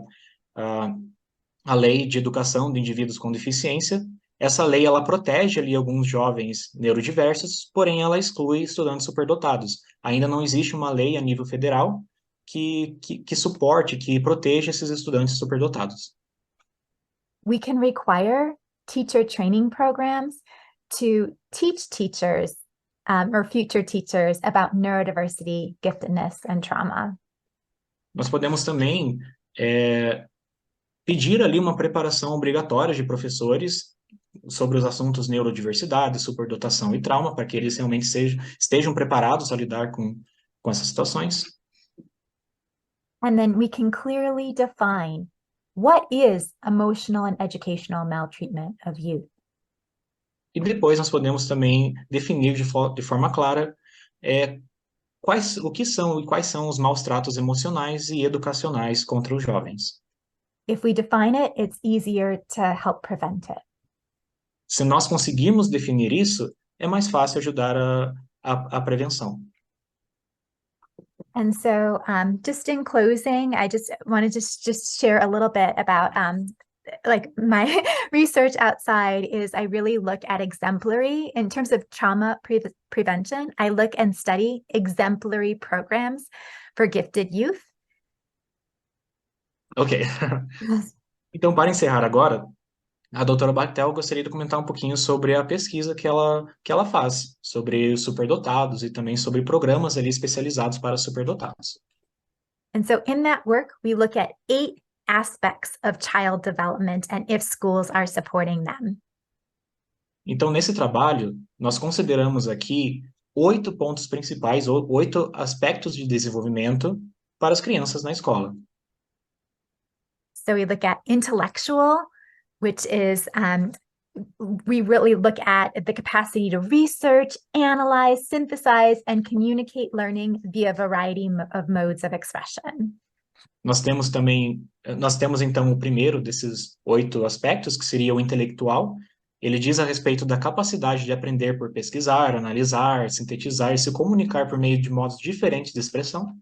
a Lei de Educação de Indivíduos com Deficiência. Essa lei, ela protege ali alguns jovens neurodiversos, porém ela exclui estudantes superdotados. Ainda não existe uma lei a nível federal que suporte, que proteja esses estudantes superdotados. We can require teacher training programs to teach teachers or future teachers about neurodiversity, giftedness, and trauma. Nós podemos também pedir ali uma preparação obrigatória de professores sobre os assuntos neurodiversidade, superdotação e trauma, para que eles realmente estejam preparados a lidar com essas situações. And then we can clearly define what is emotional and educational maltreatment of youth. E depois nós podemos também definir de forma clara quais são os maus tratos emocionais e educacionais contra os jovens. If we define it, it's easier to help prevent it. Se nós conseguirmos definir isso, é mais fácil ajudar a prevenção. And so just in closing, I just wanted to just share a little bit about like my research outside is I really look at exemplary in terms of trauma prevention. I look and study exemplary programs for gifted youth. Ok. Então, para encerrar agora, a doutora Bachtel gostaria de comentar um pouquinho sobre a pesquisa que ela faz sobre os superdotados e também sobre programas ali especializados para superdotados. And so in that work, we look at 8 aspects of child development and if schools are supporting them. Então, nesse trabalho, nós consideramos aqui 8 pontos principais, ou 8 aspectos de desenvolvimento para as crianças na escola. So we look at intellectual, which is we really look at the capacity to research, analyze, synthesize, and communicate learning via a variety of modes of expression. Nós temos então o primeiro desses 8 aspectos, que seria o intelectual. Ele diz a respeito da capacidade de aprender por pesquisar, analisar, sintetizar e se comunicar por meio de modos diferentes de expressão.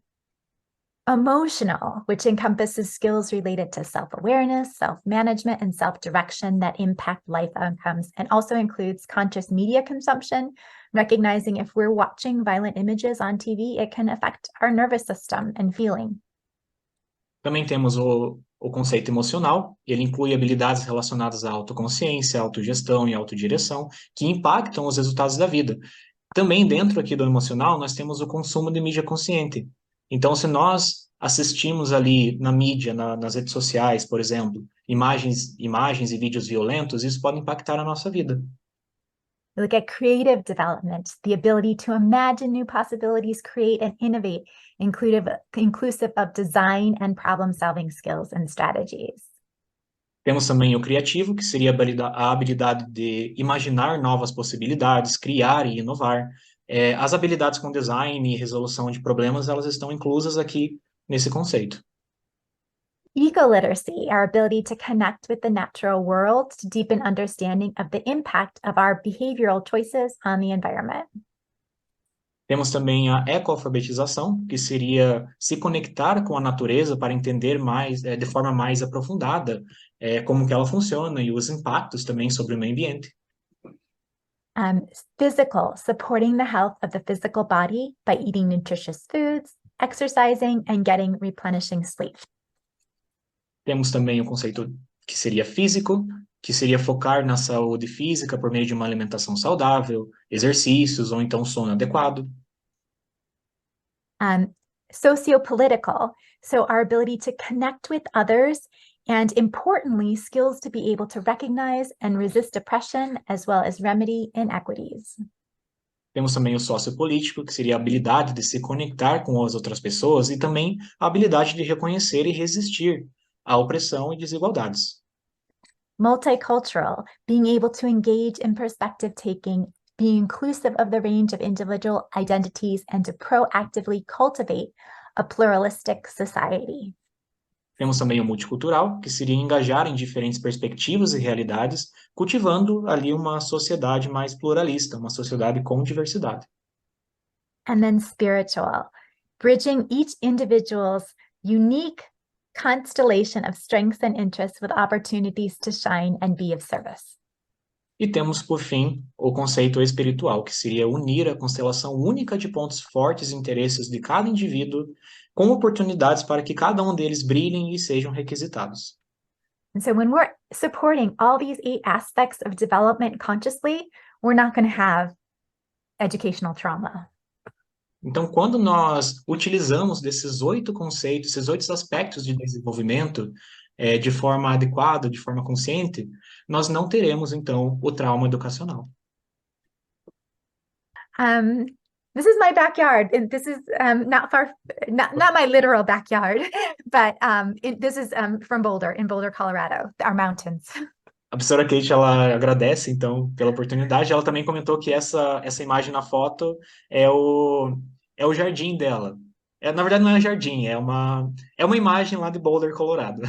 Emotional, which encompasses skills related to self-awareness, self-management, and self-direction that impact life outcomes, and also includes conscious media consumption, recognizing if we're watching violent images on TV, it can affect our nervous system and feeling. Também temos o conceito emocional. Ele inclui habilidades relacionadas à autoconsciência, autogestão e autodireção, que impactam os resultados da vida. Também dentro aqui do emocional, nós temos o consumo de mídia consciente. Então, se nós assistimos ali na mídia, nas redes sociais, por exemplo, imagens e vídeos violentos, isso pode impactar a nossa vida. We look at creative development, the ability to imagine new possibilities, create and innovate, inclusive of design and problem-solving skills and strategies. Temos também o criativo, que seria a habilidade de imaginar novas possibilidades, criar e inovar. As habilidades com design e resolução de problemas, elas estão inclusas aqui nesse conceito. Eco-literacy, our ability to connect with the natural world to deepen understanding of the impact of our behavioral choices on the environment. Temos também a eco-alfabetização, que seria se conectar com a natureza para entender mais, de forma mais aprofundada, como que ela funciona e os impactos também sobre o meio ambiente. Physical, supporting the health of the physical body by eating nutritious foods, exercising, and getting replenishing sleep. Temos também o conceito que seria físico, que seria focar na saúde física por meio de uma alimentação saudável, exercícios ou então sono adequado. Sociopolitical, so our ability to connect with others and importantly, skills to be able to recognize and resist oppression, as well as remedy inequities. Temos também o sociopolítico, que seria a habilidade de se conectar com as outras pessoas e também a habilidade de reconhecer e resistir à opressão e desigualdades. Multicultural, being able to engage in perspective taking, be inclusive of the range of individual identities, and to proactively cultivate a pluralistic society. Temos também o multicultural, que seria engajar em diferentes perspectivas e realidades, cultivando ali uma sociedade mais pluralista, uma sociedade com diversidade. And then spiritual, bridging each individual's unique constellation of strengths and interests with opportunities to shine and be of service. E temos, por fim, o conceito espiritual, que seria unir a constelação única de pontos fortes e interesses de cada indivíduo com oportunidades para que cada um deles brilhem e sejam requisitados. And so when we're supporting all these 8 aspects of development consciously, we're not going to have educational trauma. Então, quando nós utilizamos desses 8 conceitos, esses 8 aspectos de desenvolvimento, de forma adequada, de forma consciente, nós não teremos, então, o trauma educacional. This is my backyard, and this is not my literal backyard, but this is from Boulder, in Boulder, Colorado, our mountains. A professora Kate, ela agradece, então, pela oportunidade. Ela também comentou que essa imagem na foto é o jardim dela. Na verdade, não é um jardim, é uma imagem lá de Boulder, Colorado.